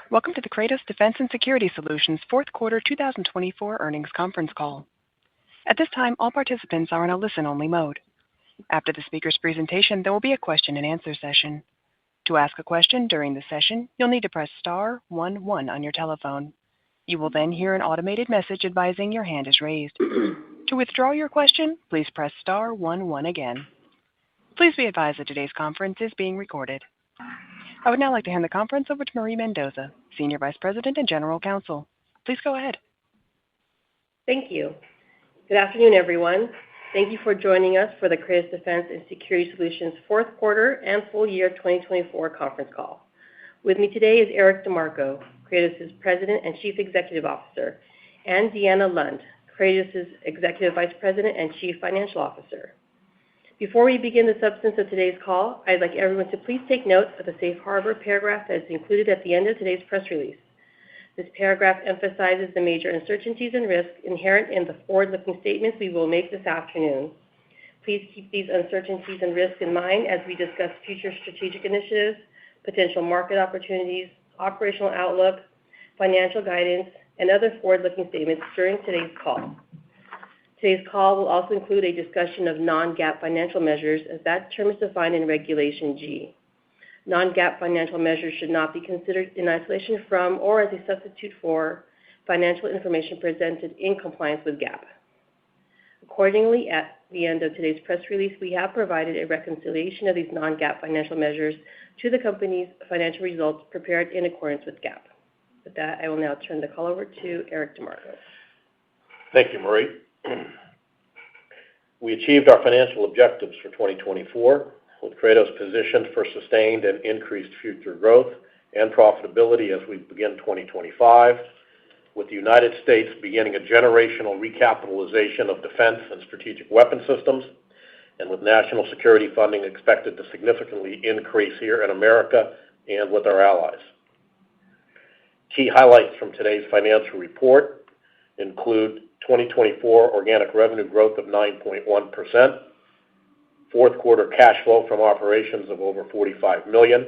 Welcome to the Kratos Defense and Security Solutions Fourth Quarter 2024 Earnings Conference Call. At this time, all participants are in a listen-only mode. After the speaker's presentation, there will be a question-and-answer session. To ask a question during the session, you'll need to press star 11 on your telephone. You will then hear an automated message advising your hand is raised. To withdraw your question, please press star 11 again. Please be advised that today's conference is being recorded. I would now like to hand the conference over to Marie Mendoza, Senior Vice President and General Counsel. Please go ahead. Thank you. Good afternoon, everyone. Thank you for joining us for the Kratos Defense and Security Solutions Fourth Quarter and Full Year 2024 Conference Call. With me today is Eric DeMarco, Kratos' President and Chief Executive Officer, and Deanna Lund, Kratos' Executive Vice President and Chief Financial Officer. Before we begin the substance of today's call, I'd like everyone to please take note of the safe harbor paragraph that is included at the end of today's press release. This paragraph emphasizes the major uncertainties and risks inherent in the forward-looking statements we will make this afternoon. Please keep these uncertainties and risks in mind as we discuss future strategic initiatives, potential market opportunities, operational outlook, financial guidance, and other forward-looking statements during today's call. Today's call will also include a discussion of non-GAAP financial measures, as that term is defined in Regulation G. Non-GAAP financial measures should not be considered in isolation from or as a substitute for financial information presented in compliance with GAAP. Accordingly, at the end of today's press release, we have provided a reconciliation of these non-GAAP financial measures to the company's financial results prepared in accordance with GAAP. With that, I will now turn the call over to Eric DeMarco. Thank you, Marie. We achieved our financial objectives for 2024, with Kratos positioned for sustained and increased future growth and profitability as we begin 2025, with the United States beginning a generational recapitalization of defense and strategic weapon systems, and with national security funding expected to significantly increase here in America and with our allies. Key highlights from today's financial report include 2024 organic revenue growth of 9.1%, fourth quarter cash flow from operations of over $45 million,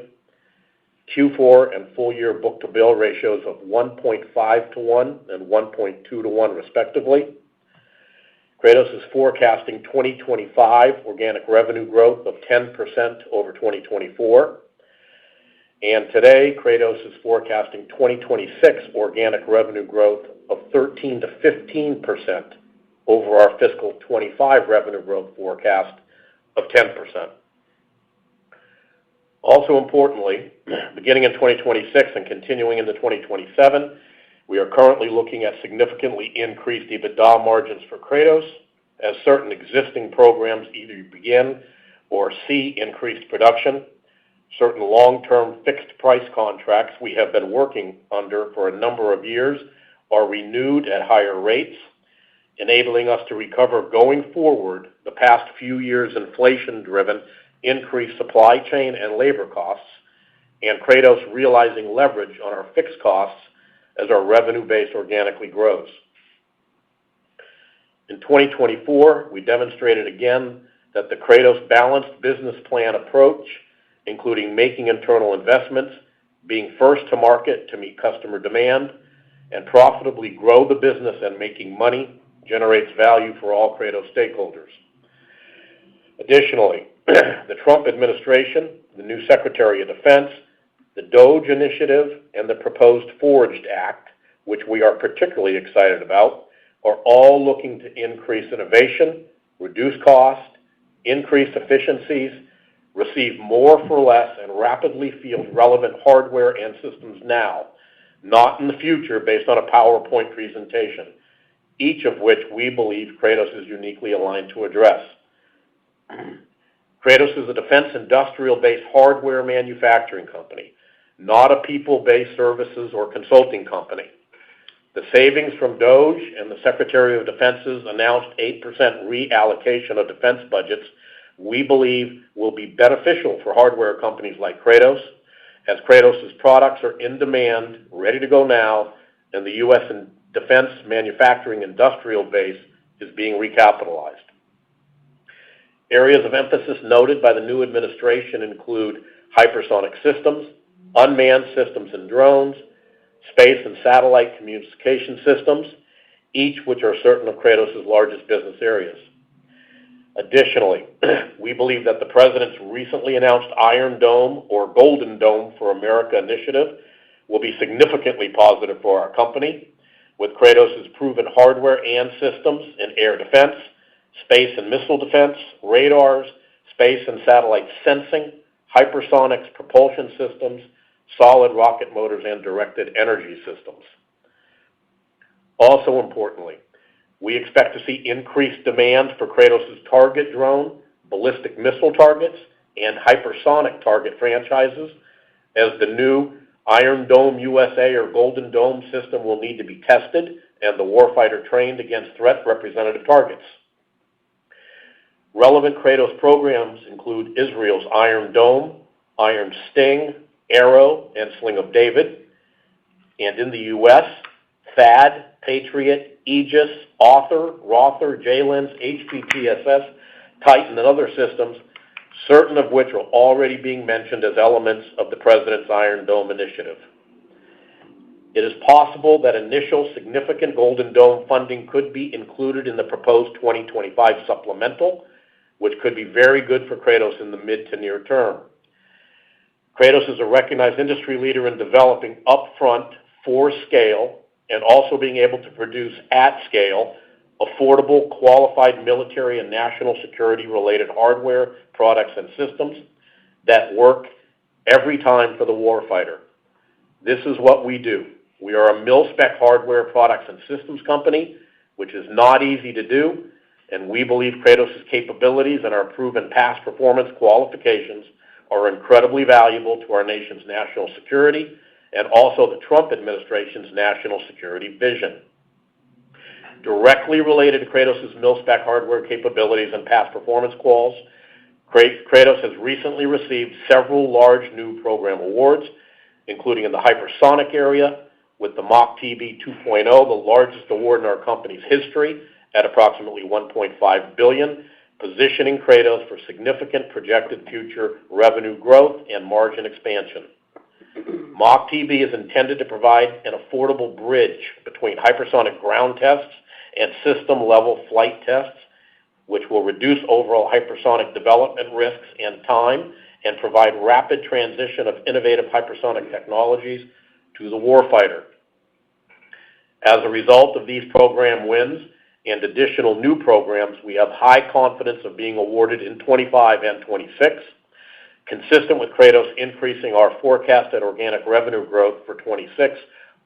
Q4 and full year book-to-bill ratios of 1.5 to 1 and 1.2 to 1 respectively. Kratos is forecasting 2025 organic revenue growth of 10% over 2024. And today, Kratos is forecasting 2026 organic revenue growth of 13 to 15% over our fiscal 25 revenue growth forecast of 10%. Also importantly, beginning in 2026 and continuing into 2027, we are currently looking at significantly increased EBITDA margins for Kratos as certain existing programs either begin or see increased production. Certain long-term fixed-price contracts we have been working under for a number of years are renewed at higher rates, enabling us to recover going forward the past few years' inflation-driven increased supply chain and labor costs, and Kratos realizing leverage on our fixed costs as our revenue base organically grows. In 2024, we demonstrated again that the Kratos balanced business plan approach, including making internal investments, being first to market to meet customer demand, and profitably grow the business and making money, generates value for all Kratos stakeholders. Additionally, the Trump administration, the new Secretary of Defense, the DOGE initiative, and the proposed Forged Act, which we are particularly excited about, are all looking to increase innovation, reduce cost, increase efficiencies, receive more for less, and rapidly field relevant hardware and systems now, not in the future based on a PowerPoint presentation, each of which we believe Kratos is uniquely aligned to address. Kratos is a defense industrial-based hardware manufacturing company, not a people-based services or consulting company. The savings from DOGE and the Secretary of Defense's announced 8% reallocation of defense budgets we believe will be beneficial for hardware companies like Kratos, as Kratos' products are in demand, ready to go now, and the U.S. defense manufacturing industrial base is being recapitalized. Areas of emphasis noted by the new administration include hypersonic systems, unmanned systems and drones, space and satellite communication systems, each which are certain of Kratos' largest business areas. Additionally, we believe that the President's recently announced Iron Dome or Golden Dome for America initiative will be significantly positive for our company, with Kratos' proven hardware and systems in air defense, space and missile defense, radars, space and satellite sensing, hypersonics, propulsion systems, solid rocket motors, and directed energy systems. Also importantly, we expect to see increased demand for Kratos' target drone, ballistic missile targets, and hypersonic target franchises, as the new Iron Dome USA or Golden Dome system will need to be tested and the warfighter trained against threat representative targets. Relevant Kratos programs include Israel's Iron Dome, Iron Sting, Arrow, and Sling of David, and in the U.S., THAAD, Patriot, Aegis, Author, Rother, JLENS, HPTSS, Titan, and other systems, certain of which are already being mentioned as elements of the President's Iron Dome initiative. It is possible that initial significant Golden Dome funding could be included in the proposed 2025 supplemental, which could be very good for Kratos in the mid to near term. Kratos is a recognized industry leader in developing upfront, for scale, and also being able to produce at scale affordable, qualified military and national security-related hardware, products, and systems that work every time for the warfighter. This is what we do. We are a mil-spec hardware, products, and systems company, which is not easy to do, and we believe Kratos' capabilities and our proven past performance qualifications are incredibly valuable to our nation's national security and also the Trump administration's national security vision. Directly related to Kratos' mil-spec hardware capabilities and past performance quals, Kratos has recently received several large new program awards, including in the hypersonic area with the MACH-TB 2.0, the largest award in our company's history at approximately $1.5 billion, positioning Kratos for significant projected future revenue growth and margin expansion. MACH-TB is intended to provide an affordable bridge between hypersonic ground tests and system-level flight tests, which will reduce overall hypersonic development risks and time and provide rapid transition of innovative hypersonic technologies to the warfighter. As a result of these program wins and additional new programs, we have high confidence of being awarded in 25 and 26, consistent with Kratos increasing our forecasted organic revenue growth for 26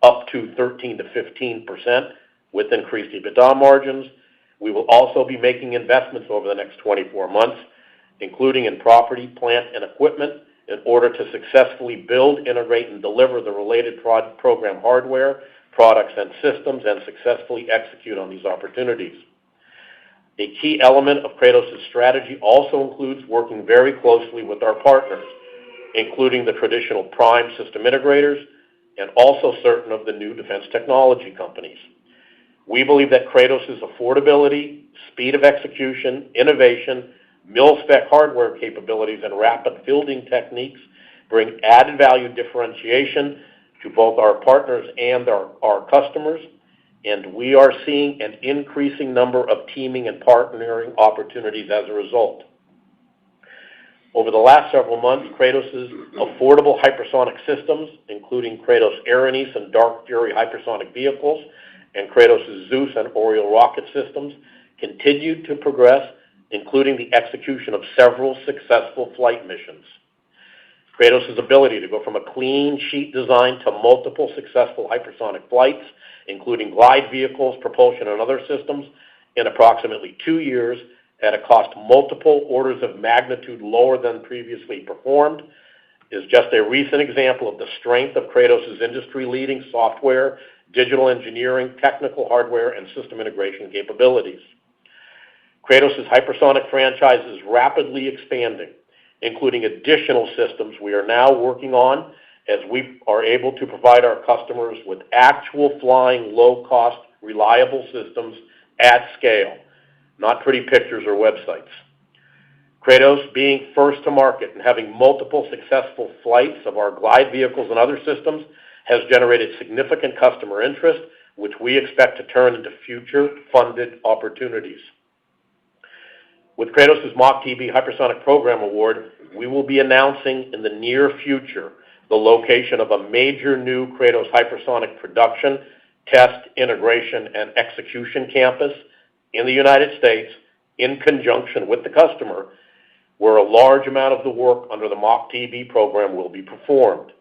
up to 13 to 15% with increased EBITDA margins. We will also be making investments over the next 24 months, including in property, plant, and equipment, in order to successfully build, integrate, and deliver the related program hardware, products, and systems, and successfully execute on these opportunities. A key element of Kratos' strategy also includes working very closely with our partners, including the traditional prime system integrators and also certain of the new defense technology companies. We believe that Kratos' affordability, speed of execution, innovation, mil-spec hardware capabilities, and rapid fielding techniques bring added value differentiation to both our partners and our customers, and we are seeing an increasing number of teaming and partnering opportunities as a result. Over the last several months, Kratos' affordable hypersonic systems, including Kratos Erinyes and Dark Fury hypersonic vehicles, and Kratos' Zeus and Oriole rocket systems, continued to progress, including the execution of several successful flight missions. Kratos' ability to go from a clean sheet design to multiple successful hypersonic flights, including glide vehicles, propulsion, and other systems, in approximately 2 years at a cost multiple orders of magnitude lower than previously performed, is just a recent example of the strength of Kratos' industry-leading software, digital engineering, technical hardware, and system integration capabilities. Kratos' hypersonic franchise is rapidly expanding, including additional systems we are now working on as we are able to provide our customers with actual flying, low-cost, reliable systems at scale, not pretty pictures or websites. Kratos, being first to market and having multiple successful flights of our glide vehicles and other systems, has generated significant customer interest, which we expect to turn into future funded opportunities. With Kratos' MACH-TB Hypersonic Program Award, we will be announcing in the near future the location of a major new Kratos hypersonic production, test, integration, and execution campus in the United States in conjunction with the customer, where a large amount of the work under the MACH-TB program will be performed.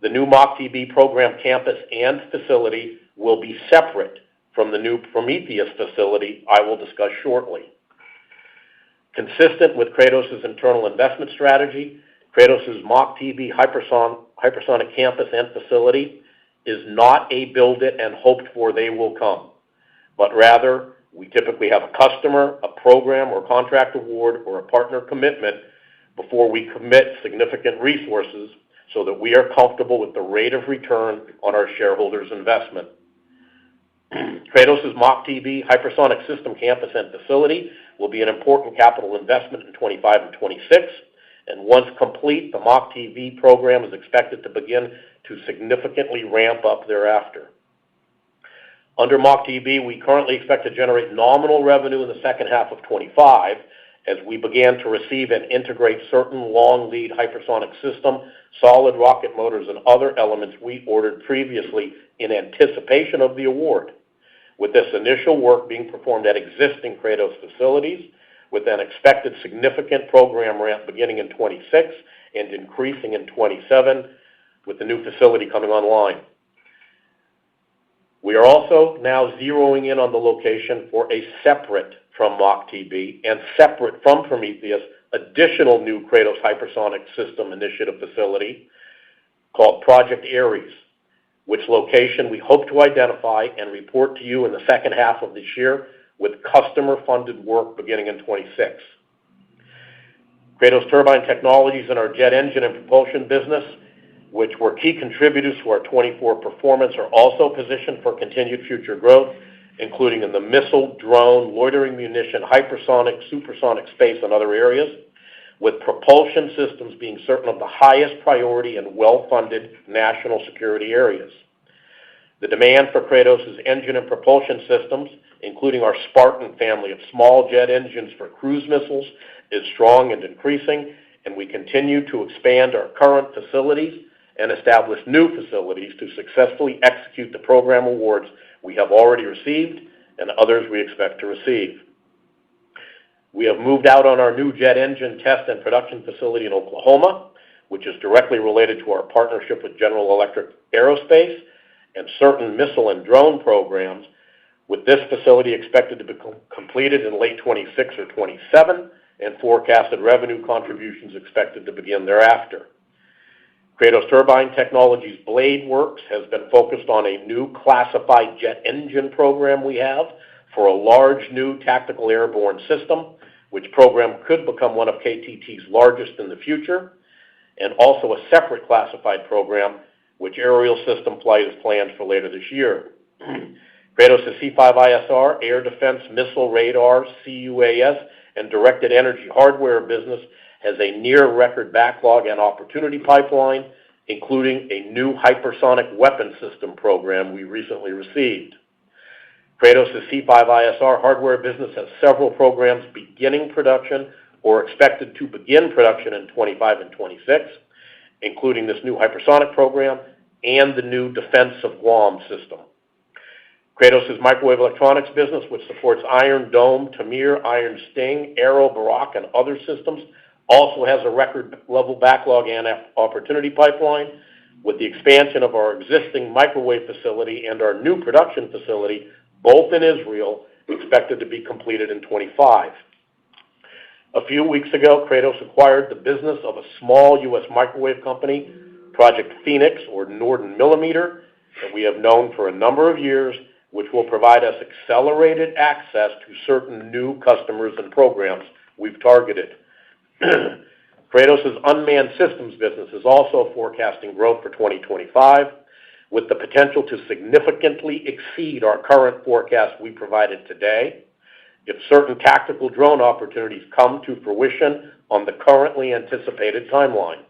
The new MACH-TB program campus and facility will be separate from the new Prometheus facility I will discuss shortly. Consistent with Kratos' internal investment strategy, Kratos' MACH-TB hypersonic campus and facility is not a build it and hoped for they will come, but rather we typically have a customer, a program or contract award, or a partner commitment before we commit significant resources so that we are comfortable with the rate of return on our shareholders' investment. Kratos' MACH-TB hypersonic system campus and facility will be an important capital investment in 25 and 26, and once complete, the MACH-TB program is expected to begin to significantly ramp up thereafter. Under MACH-TB, we currently expect to generate nominal revenue in the second half of 25 as we began to receive and integrate certain long lead hypersonic system, solid rocket motors, and other elements we ordered previously in anticipation of the award, with this initial work being performed at existing Kratos facilities, with an expected significant program ramp beginning in 26 and increasing in 27 with the new facility coming online. We are also now zeroing in on the location for a separate from MACH-TB and separate from Prometheus additional new Kratos Hypersonic System Initiative facility called Project Ares, which location we hope to identify and report to you in the second half of this year with customer-funded work beginning in 26. Kratos Turbine Technologies and our jet engine and propulsion business, which were key contributors to our 24 performance, are also positioned for continued future growth, including in the missile, drone, loitering munition, hypersonic, supersonic space, and other areas, with propulsion systems being certain of the highest priority and well-funded national security areas. The demand for Kratos' engine and propulsion systems, including our Spartan family of small jet engines for cruise missiles, is strong and increasing, and we continue to expand our current facilities and establish new facilities to successfully execute the program awards we have already received and others we expect to receive. We have moved out on our new jet engine test and production facility in Oklahoma, which is directly related to our partnership with General Electric Aerospace and certain missile and drone programs, with this facility expected to be completed in late 26 or 27 and forecasted revenue contributions expected to begin thereafter. Kratos Turbine Technologies Blade Works has been focused on a new classified jet engine program we have for a large new tactical airborne system, which program could become one of KTT's largest in the future, and also a separate classified program, which aerial system flight is planned for later this year. Kratos' C5ISR, air defense, missile radar, CUAS, and directed energy hardware business has a near-record backlog and opportunity pipeline, including a new hypersonic weapon system program we recently received. Kratos' C5ISR hardware business has several programs beginning production or expected to begin production in 25 and 26, including this new hypersonic program and the new Defense of Guam system. Kratos' microwave electronics business, which supports Iron Dome, Tamir, Iron Sting, Arrow, Barak, and other systems, also has a record-level backlog and opportunity pipeline, with the expansion of our existing microwave facility and our new production facility, both in Israel, expected to be completed in 25. A few weeks ago, Kratos acquired the business of a small U.S. microwave company, Project Phoenix, or Norden Millimeter, that we have known for a number of years, which will provide us accelerated access to certain new customers and programs we've targeted. Kratos' unmanned systems business is also forecasting growth for 2025, with the potential to significantly exceed our current forecast we provided today if certain tactical drone opportunities come to fruition on the currently anticipated timeline.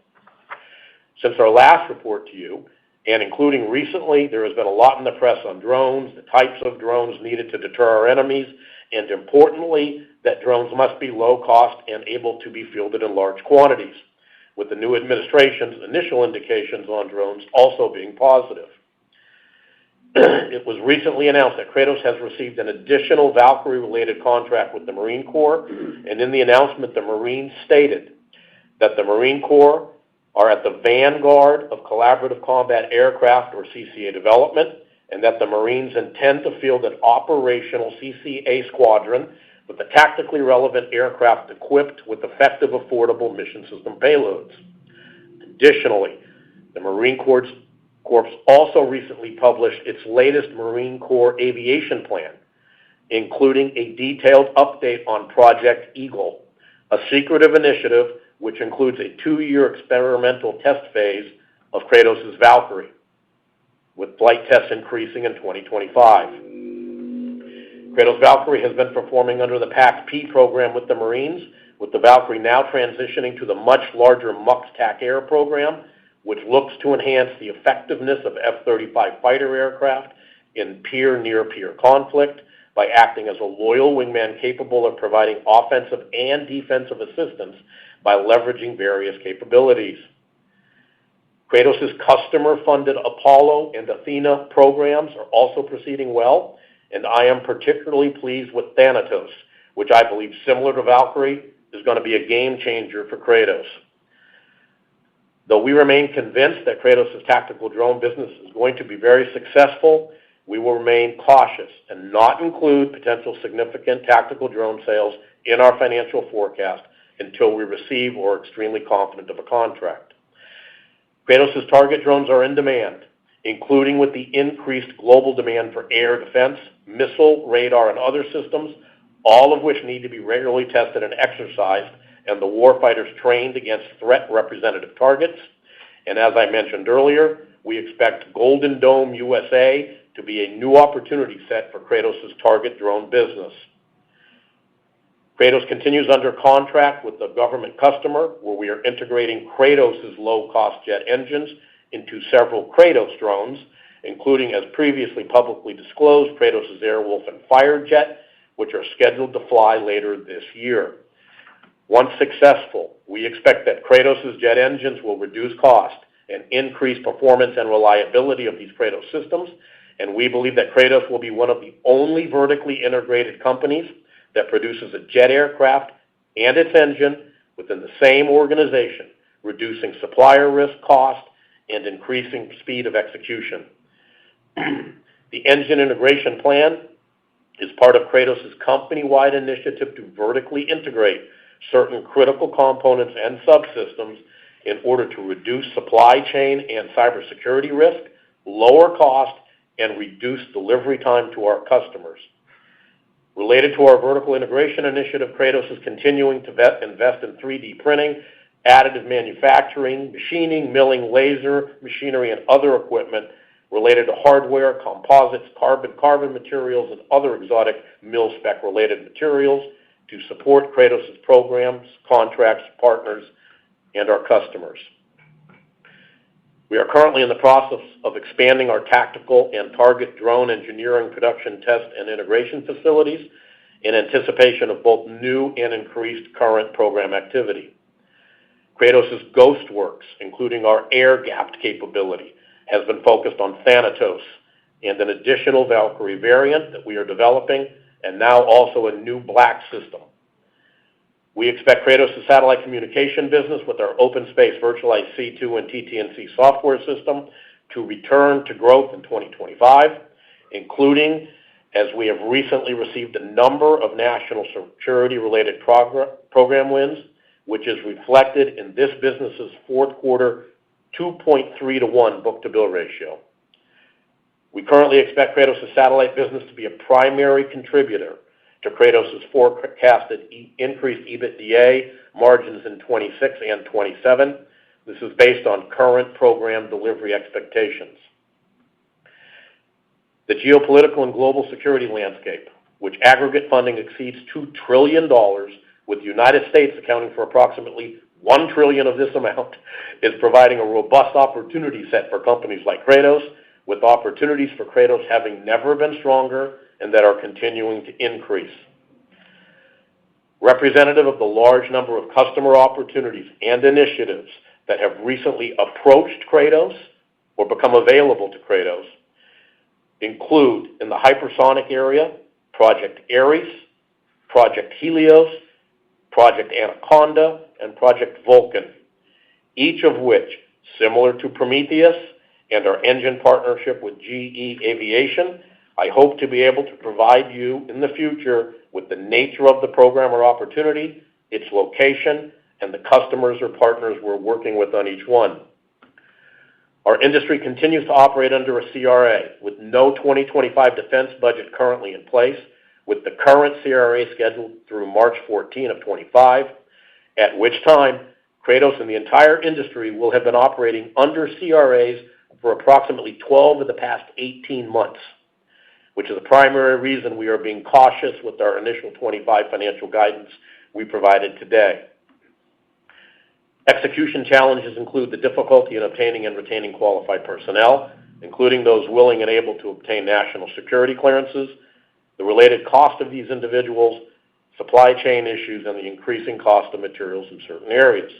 Since our last report to you, and including recently, there has been a lot in the press on drones, the types of drones needed to deter our enemies, and importantly, that drones must be low cost and able to be fielded in large quantities, with the new administration's initial indications on drones also being positive. It was recently announced that Kratos has received an additional Valkyrie-related contract with the Marine Corps, and in the announcement, the Marines stated that the Marine Corps are at the vanguard of collaborative combat aircraft, or CCA, development, and that the Marines intend to field an operational CCA squadron with the tactically relevant aircraft equipped with effective, affordable mission system payloads. Additionally, the Marine Corps also recently published its latest Marine Corps aviation plan, including a detailed update on Project Eagle, a secretive initiative which includes a 2-year experimental test phase of Kratos' Valkyrie, with flight tests increasing in 2025. Kratos Valkyrie has been performing under the PAC-P program with the Marines, with the Valkyrie now transitioning to the much larger MUX-TAC-Air program, which looks to enhance the effectiveness of F-35 fighter aircraft in peer-near-peer conflict by acting as a loyal wingman capable of providing offensive and defensive assistance by leveraging various capabilities. Kratos' customer-funded Apollo and Athena programs are also proceeding well, and I am particularly pleased with Thanatos, which I believe, similar to Valkyrie, is going to be a game changer for Kratos. Though we remain convinced that Kratos' tactical drone business is going to be very successful, we will remain cautious and not include potential significant tactical drone sales in our financial forecast until we receive or are extremely confident of a contract. Kratos' target drones are in demand, including with the increased global demand for air defense, missile, radar, and other systems, all of which need to be regularly tested and exercised, and the warfighters trained against threat representative targets. And as I mentioned earlier, we expect Golden Dome USA to be a new opportunity set for Kratos' target drone business. Kratos continues under contract with the government customer, where we are integrating Kratos' low-cost jet engines into several Kratos drones, including, as previously publicly disclosed, Kratos' Airwolf and Firejet, which are scheduled to fly later this year. Once successful, we expect that Kratos' jet engines will reduce cost and increase performance and reliability of these Kratos systems, and we believe that Kratos will be one of the only vertically integrated companies that produces a jet aircraft and its engine within the same organization, reducing supplier risk, cost, and increasing speed of execution. The engine integration plan is part of Kratos' company-wide initiative to vertically integrate certain critical components and subsystems in order to reduce supply chain and cybersecurity risk, lower cost, and reduce delivery time to our customers. Related to our vertical integration initiative, Kratos is continuing to invest in 3D printing, additive manufacturing, machining, milling, laser, machinery, and other equipment related to hardware, composites, carbon materials, and other exotic mil-spec related materials to support Kratos' programs, contracts, partners, and our customers. We are currently in the process of expanding our tactical and target drone engineering, production, test, and integration facilities in anticipation of both new and increased current program activity. Kratos' Ghost Works, including our air-gapped capability, has been focused on Thanatos and an additional Valkyrie variant that we are developing, and now also a new black system. We expect Kratos' satellite communication business with our OpenSpace virtualized C2 and TT&C software system to return to growth in 2025, including as we have recently received a number of national security-related program wins, which is reflected in this business's fourth quarter 2.3 to 1 book-to-bill ratio. We currently expect Kratos' satellite business to be a primary contributor to Kratos' forecasted increased EBITDA margins in 26 and 27. This is based on current program delivery expectations. The geopolitical and global security landscape, which aggregate funding exceeds $2 trillion, with the United States accounting for approximately $1 trillion of this amount is providing a robust opportunity set for companies like Kratos, with opportunities for Kratos having never been stronger and that are continuing to increase. Representative of the large number of customer opportunities and initiatives that have recently approached Kratos or become available to Kratos include, in the hypersonic area, Project Ares, Project Helios, Project Anaconda, and Project Vulcan, each of which, similar to Prometheus and our engine partnership with GE Aviation, I hope to be able to provide you in the future with the nature of the program or opportunity, its location, and the customers or partners we're working with on each one. Our industry continues to operate under a CRA with no 2025 defense budget currently in place, with the current CRA scheduled through March 14 of 25, at which time Kratos and the entire industry will have been operating under CRAs for approximately 12 of the past 18 months, which is the primary reason we are being cautious with our initial 25 financial guidance we provided today. Execution challenges include the difficulty in obtaining and retaining qualified personnel, including those willing and able to obtain national security clearances, the related cost of these individuals, supply chain issues, and the increasing cost of materials in certain areas.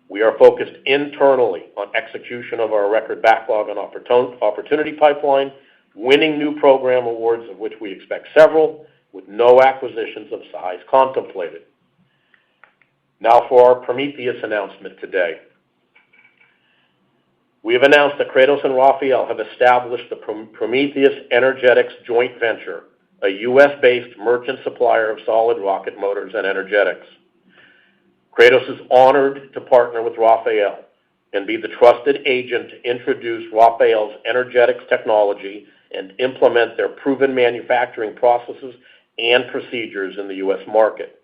We are focused internally on execution of our record backlog and opportunity pipeline, winning new program awards, of which we expect several, with no acquisitions of size contemplated. Now for our Prometheus announcement today. We have announced that Kratos and Rafael have established the Prometheus Energetics joint venture, a U.S.-based merchant supplier of solid rocket motors and energetics. Kratos is honored to partner with Rafael and be the trusted agent to introduce Rafael's energetics technology and implement their proven manufacturing processes and procedures in the U.S. market.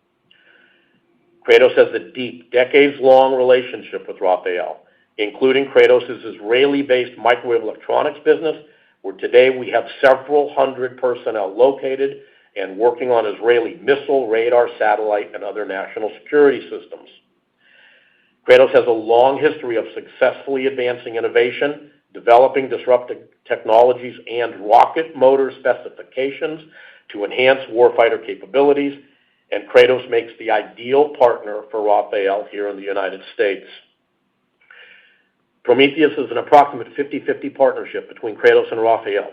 Kratos has a deep, decades-long relationship with Rafael, including Kratos' Israeli-based microwave electronics business, where today we have several hundred personnel located and working on Israeli missile, radar, satellite, and other national security systems. Kratos has a long history of successfully advancing innovation, developing disruptive technologies and rocket motor specifications to enhance warfighter capabilities, and Kratos makes the ideal partner for Rafael here in the United States. Prometheus is an approximate 50-50 partnership between Kratos and Rafael,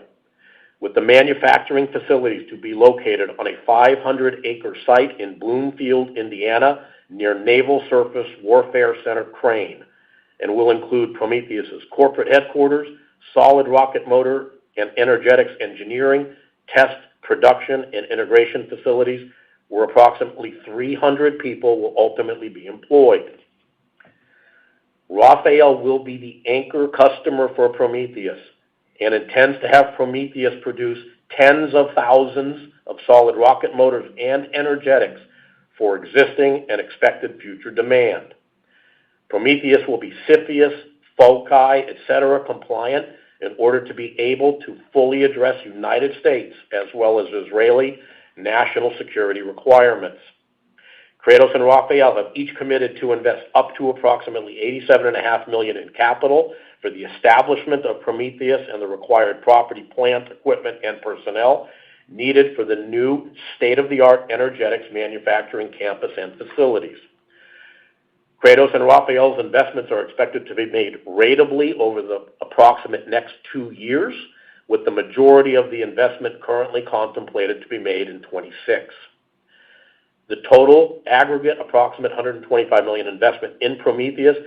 with the manufacturing facilities to be located on a 500-acre site in Bloomfield, Indiana, near Naval Surface Warfare Center Crane, and will include Prometheus' corporate headquarters, solid rocket motor and energetics engineering, test, production, and integration facilities, where approximately 300 people will ultimately be employed. Rafael will be the anchor customer for Prometheus and intends to have Prometheus produce tens of thousands of solid rocket motors and energetics for existing and expected future demand. Prometheus will be CFIUS, FOCI, etc. compliant in order to be able to fully address United States as well as Israeli national security requirements. Kratos and Rafael have each committed to invest up to approximately $87.5 million in capital for the establishment of Prometheus and the required property, plant, equipment, and personnel needed for the new state-of-the-art energetics manufacturing campus and facilities. Kratos and Rafael's investments are expected to be made ratably over the approximate next 2 years, with the majority of the investment currently contemplated to be made in 26. The total aggregate approximate $125 million investment in Prometheus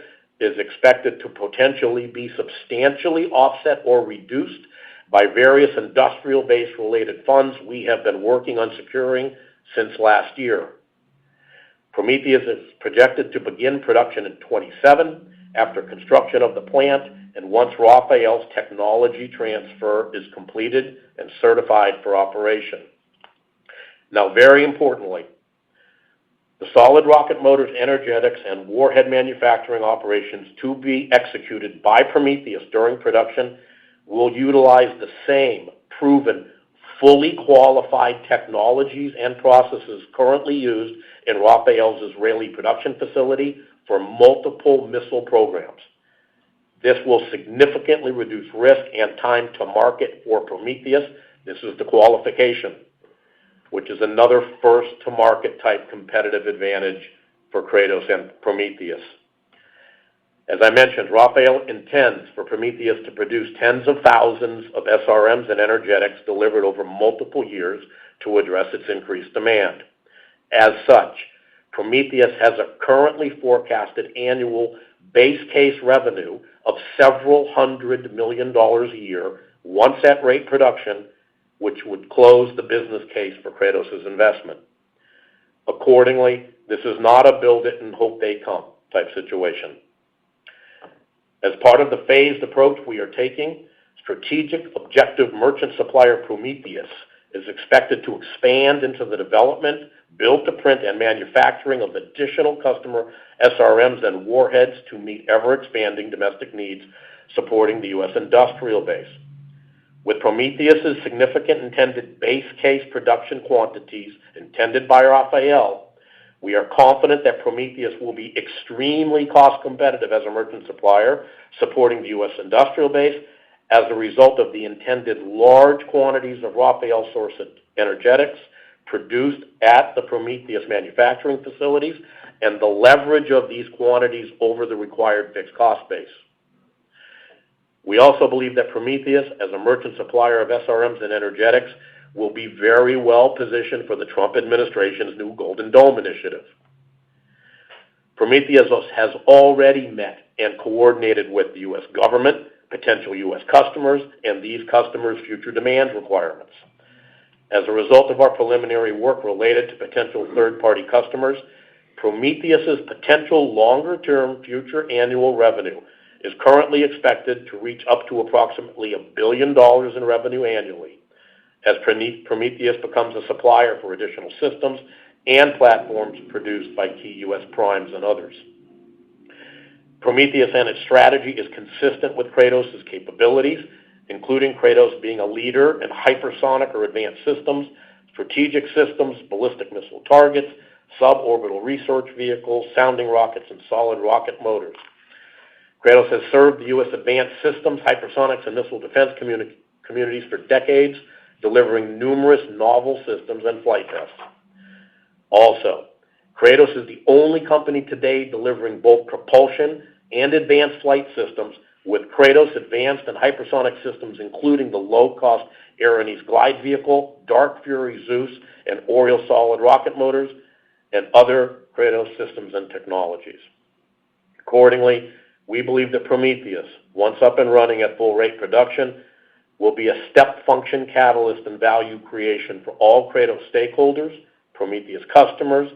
is expected to potentially be substantially offset or reduced by various industrial-based related funds we have been working on securing since last year. Prometheus is projected to begin production in 27 after construction of the plant and once Rafael's technology transfer is completed and certified for operation. Now, very importantly, the solid rocket motors, energetics, and warhead manufacturing operations to be executed by Prometheus during production will utilize the same proven, fully qualified technologies and processes currently used in Rafael's Israeli production facility for multiple missile programs. This will significantly reduce risk and time to market for Prometheus. This is the qualification, which is another first-to-market type competitive advantage for Kratos and Prometheus. As I mentioned, Rafael intends for Prometheus to produce tens of thousands of SRMs and energetics delivered over multiple years to address its increased demand. As such, Prometheus has a currently forecasted annual base case revenue of several $100 million a year once at rate production, which would close the business case for Kratos' investment. Accordingly, this is not a build it and hope they come type situation. As part of the phased approach we are taking, strategic objective merchant supplier Prometheus is expected to expand into the development, build-to-print, and manufacturing of additional customer SRMs and warheads to meet ever-expanding domestic needs supporting the U.S. industrial base. With Prometheus's significant intended base case production quantities intended by Rafael, we are confident that Prometheus will be extremely cost competitive as a merchant supplier supporting the U.S. industrial base as a result of the intended large quantities of Rafael-sourced energetics produced at the Prometheus manufacturing facilities and the leverage of these quantities over the required fixed cost base. We also believe that Prometheus, as a merchant supplier of SRMs and energetics, will be very well positioned for the Trump administration's new Golden Dome initiative. Prometheus has already met and coordinated with the U.S. government, potential U.S. customers, and these customers' future demand requirements. As a result of our preliminary work related to potential third-party customers, Prometheus's potential longer-term future annual revenue is currently expected to reach up to approximately $1 billion in revenue annually, as Prometheus becomes a supplier for additional systems and platforms produced by key U.S. primes and others. Prometheus and its strategy is consistent with Kratos' capabilities, including Kratos being a leader in hypersonic or advanced systems, strategic systems, ballistic missile targets, suborbital research vehicles, sounding rockets, and solid rocket motors. Kratos has served the U.S. advanced systems, hypersonics, and missile defense communities for decades, delivering numerous novel systems and flight tests. Also, Kratos is the only company today delivering both propulsion and advanced flight systems with Kratos advanced and hypersonic systems, including the low-cost Erinyes glide vehicle, Dark Fury Zeus, and Oriole solid rocket motors, and other Kratos systems and technologies. Accordingly, we believe that Prometheus, once up and running at full rate production, will be a step function catalyst in value creation for all Kratos stakeholders, Prometheus customers,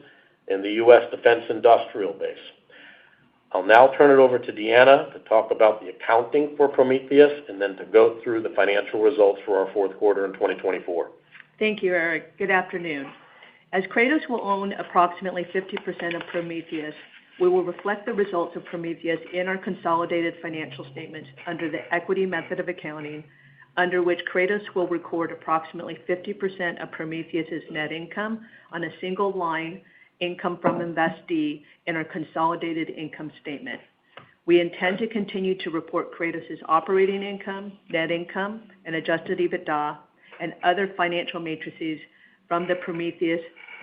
and the U.S. defense industrial base. I'll now turn it over to Deanna to talk about the accounting for Prometheus and then to go through the financial results for our fourth quarter in 2024. Thank you, Eric. Good afternoon. As Kratos will own approximately 50% of Prometheus, we will reflect the results of Prometheus in our consolidated financial statements under the equity method of accounting, under which Kratos will record approximately 50% of Prometheus's net income on a single line, income from investee, in our consolidated income statement. We intend to continue to report Kratos' operating income, net income, and adjusted EBITDA, and other financial matrices from the Prometheus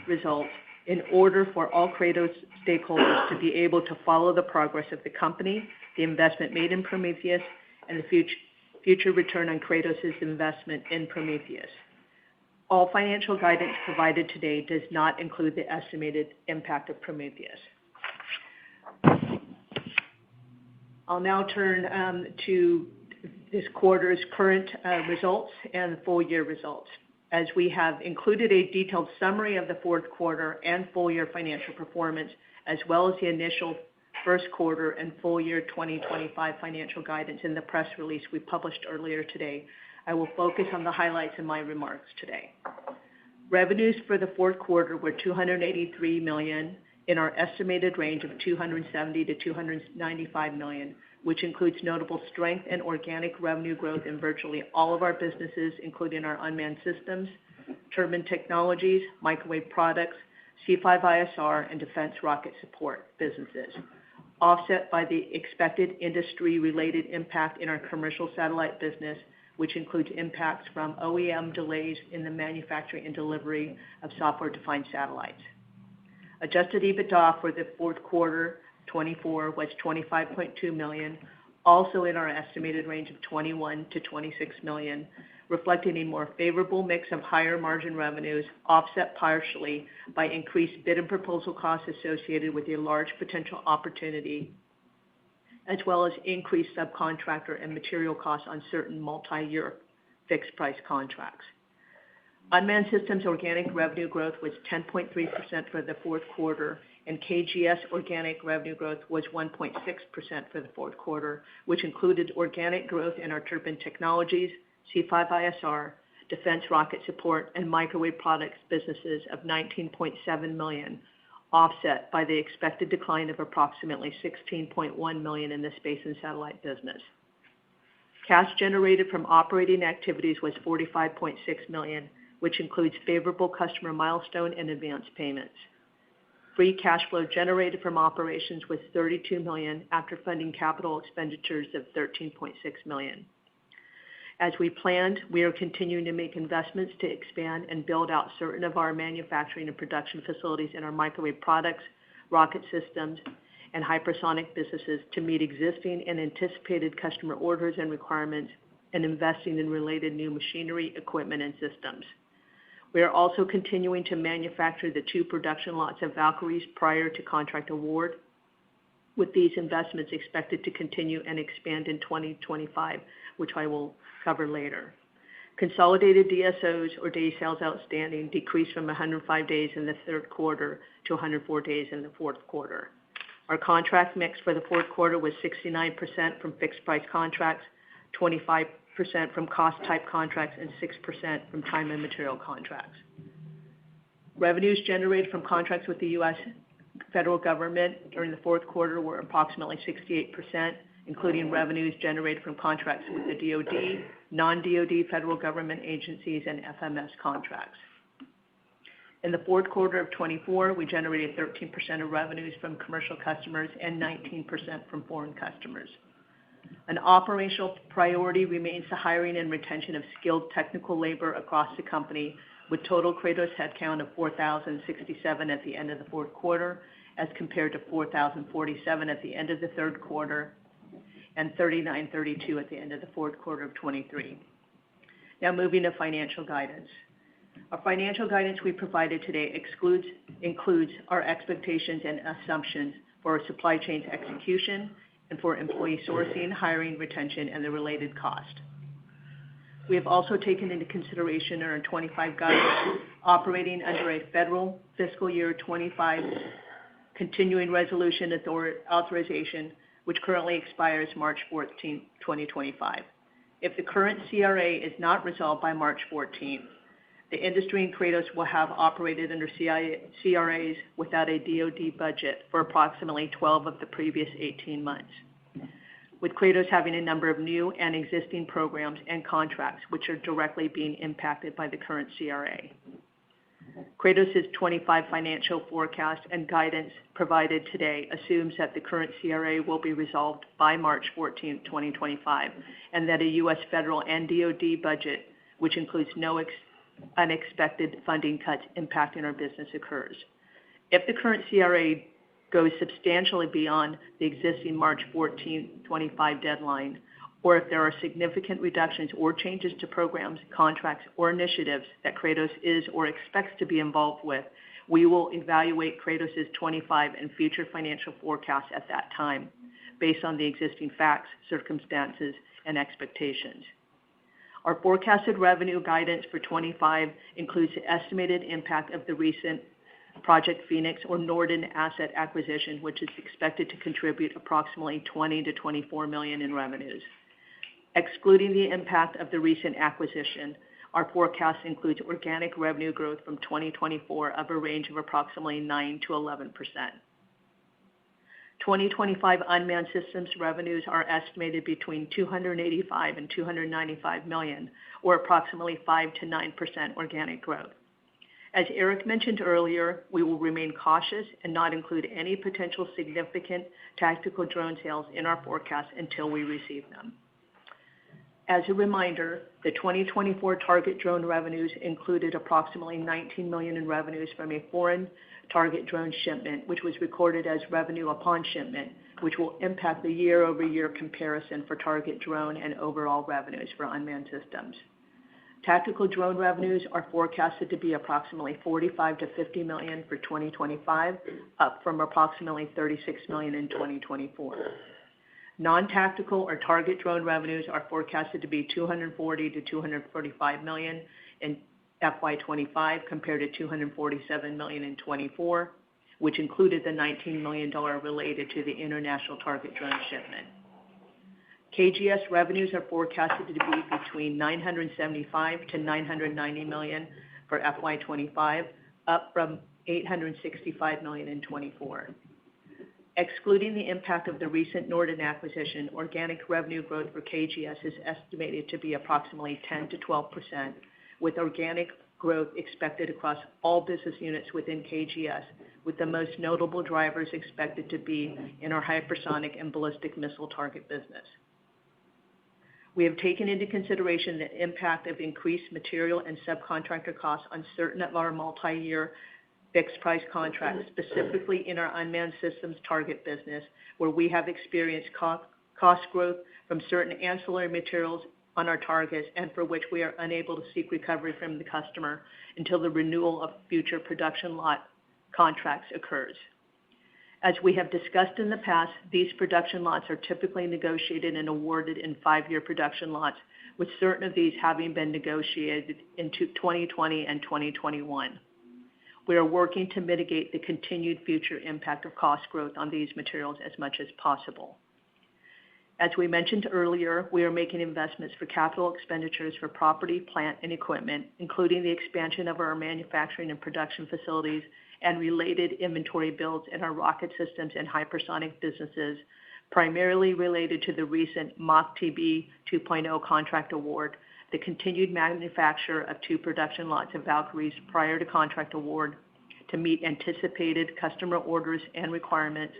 results in order for all Kratos stakeholders to be able to follow the progress of the company, the investment made in Prometheus, and the future return on Kratos' investment in Prometheus. All financial guidance provided today does not include the estimated impact of Prometheus. I'll now turn to this quarter's current results and full year results, as we have included a detailed summary of the fourth quarter and full year financial performance, as well as the initial first quarter and full year 2025 financial guidance in the press release we published earlier today. I will focus on the highlights in my remarks today. Revenues for the fourth quarter were $283 million in our estimated range of $270 to $295 million, which includes notable strength and organic revenue growth in virtually all of our businesses, including our unmanned systems, turbine technologies, microwave products, C5ISR, and defense rocket support businesses. offset by the expected industry-related impact in our commercial satellite business, which includes impacts from OEM delays in the manufacturing and delivery of software-defined satellites. Adjusted EBITDA for the fourth quarter 24 was $25.2 million, also in our estimated range of $21 to $26 million, reflecting a more favorable mix of higher margin revenues, offset partially by increased bid and proposal costs associated with a large potential opportunity, as well as increased subcontractor and material costs on certain multi-year fixed-price contracts. Unmanned Systems organic revenue growth was 10.3% for the fourth quarter, and KGS organic revenue growth was 1.6% for the fourth quarter, which included organic growth in our turbine technologies, C5ISR, defense rocket support, and microwave products businesses of $19.7 million, offset by the expected decline of approximately $16.1 million in the space and satellite business. Cash generated from operating activities was $45.6 million, which includes favorable customer milestone and advance payments. Free cash flow generated from operations was $32 million after funding capital expenditures of $13.6 million. As we planned, we are continuing to make investments to expand and build out certain of our manufacturing and production facilities in our microwave products, rocket systems, and hypersonic businesses to meet existing and anticipated customer orders and requirements, and investing in related new machinery, equipment, and systems. We are also continuing to manufacture the 2 production lots of Valkyries prior to contract award, with these investments expected to continue and expand in 2025, which I will cover later. Consolidated DSOs, or days sales outstanding, decreased from 105 days in the third quarter to 104 days in the fourth quarter. Our contract mix for the fourth quarter was 69% from fixed-price contracts, 25% from cost-type contracts, and 6% from time and material contracts. Revenues generated from contracts with the U.S. federal government during the fourth quarter were approximately 68%, including revenues generated from contracts with the DoD, non-DoD federal government agencies, and FMS contracts. In the fourth quarter of 24, we generated 13% of revenues from commercial customers and 19% from foreign customers. An operational priority remains the hiring and retention of skilled technical labor across the company, with total Kratos headcount of 4,067 at the end of the fourth quarter, as compared to 4,047 at the end of the third quarter and 3,932 at the end of the fourth quarter of 23. Now moving to financial guidance. Our financial guidance we provided today includes our expectations and assumptions for our supply chain's execution and for employee sourcing, hiring, retention, and the related cost. We have also taken into consideration in our 25 guidance operating under a federal fiscal year 25 continuing resolution authorization, which currently expires March 14, 2025. If the current CRA is not resolved by March 14th, the industry and Kratos will have operated under CRAs without a DoD budget for approximately 12 of the previous 18 months, with Kratos having a number of new and existing programs and contracts which are directly being impacted by the current CRA. Kratos' 25 financial forecast and guidance provided today assumes that the current CRA will be resolved by March 14, 2025, and that a U.S. federal and DoD budget, which includes no unexpected funding cuts impacting our business, occurs. If the current CRA goes substantially beyond the existing March 14, 25 deadline, or if there are significant reductions or changes to programs, contracts, or initiatives that Kratos is or expects to be involved with, we will evaluate Kratos' 25 and future financial forecasts at that time, based on the existing facts, circumstances, and expectations. Our forecasted revenue guidance for 25 includes the estimated impact of the recent Project Phoenix or Norden asset acquisition, which is expected to contribute approximately $20 to $24 million in revenues. Excluding the impact of the recent acquisition, our forecast includes organic revenue growth from 2024 of a range of approximately 9 to 11%. 2025 unmanned systems revenues are estimated between $285 and $295 million, or approximately 5 to 9% organic growth. As Eric mentioned earlier, we will remain cautious and not include any potential significant tactical drone sales in our forecast until we receive them. As a reminder, the 2024 target drone revenues included approximately $19 million in revenues from a foreign target drone shipment, which was recorded as revenue upon shipment, which will impact the year-over-year comparison for target drone and overall revenues for unmanned systems. Tactical drone revenues are forecasted to be approximately $45 to $50 million for 2025, up from approximately $36 million in 2024. Non-tactical or target drone revenues are forecasted to be $240 to $245 million in FY25 compared to $247 million in 24, which included the $19 million related to the international target drone shipment. KGS revenues are forecasted to be between $975 to $990 million for FY25, up from $865 million in 24. Excluding the impact of the recent Norden acquisition, organic revenue growth for KGS is estimated to be approximately 10 to 12%, with organic growth expected across all business units within KGS, with the most notable drivers expected to be in our hypersonic and ballistic missile target business. We have taken into consideration the impact of increased material and subcontractor costs on certain of our multi-year fixed-price contracts, specifically in our unmanned systems target business, where we have experienced cost growth from certain ancillary materials on our targets and for which we are unable to seek recovery from the customer until the renewal of future production lot contracts occurs. As we have discussed in the past, these production lots are typically negotiated and awarded in 5-year production lots, with certain of these having been negotiated in 2020 and 2021. We are working to mitigate the continued future impact of cost growth on these materials as much as possible. As we mentioned earlier, we are making investments for capital expenditures for property, plant, and equipment, including the expansion of our manufacturing and production facilities and related inventory builds in our rocket systems and hypersonic businesses, primarily related to the recent MACH-TB 2.0 contract award, the continued manufacture of 2 production lots of Valkyries prior to contract award to meet anticipated customer orders and requirements,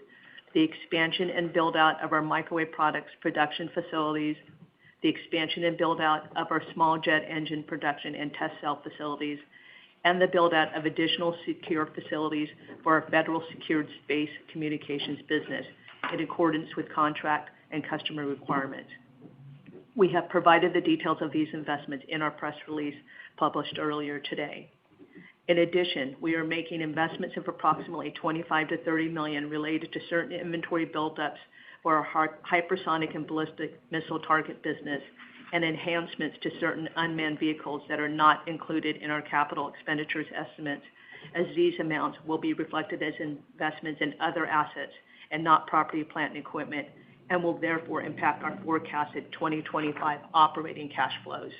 the expansion and build-out of our microwave products production facilities, the expansion and build-out of our small jet engine production and test cell facilities, and the build-out of additional secure facilities for our federal secured space communications business in accordance with contract and customer requirements. We have provided the details of these investments in our press release published earlier today. In addition, we are making investments of approximately $25 to $30 million related to certain inventory buildups for our hypersonic and ballistic missile target business and enhancements to certain unmanned vehicles that are not included in our capital expenditures estimates, as these amounts will be reflected as investments in other assets and not property, plant, and equipment, and will therefore impact our forecasted 2025 operating cash flows.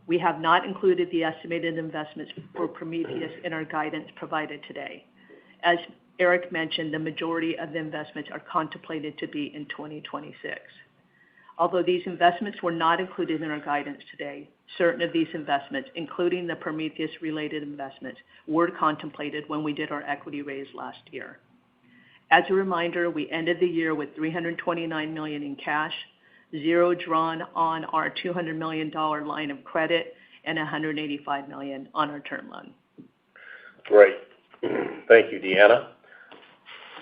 We have not included the estimated investments for Prometheus in our guidance provided today. As Eric mentioned, the majority of the investments are contemplated to be in 2026. Although these investments were not included in our guidance today, certain of these investments, including the Prometheus-related investments, were contemplated when we did our equity raise last year. As a reminder, we ended the year with $329 million in cash, 0 drawn on our $200 million line of credit, and $185 million on our term loan. Great. Thank you, Deanna.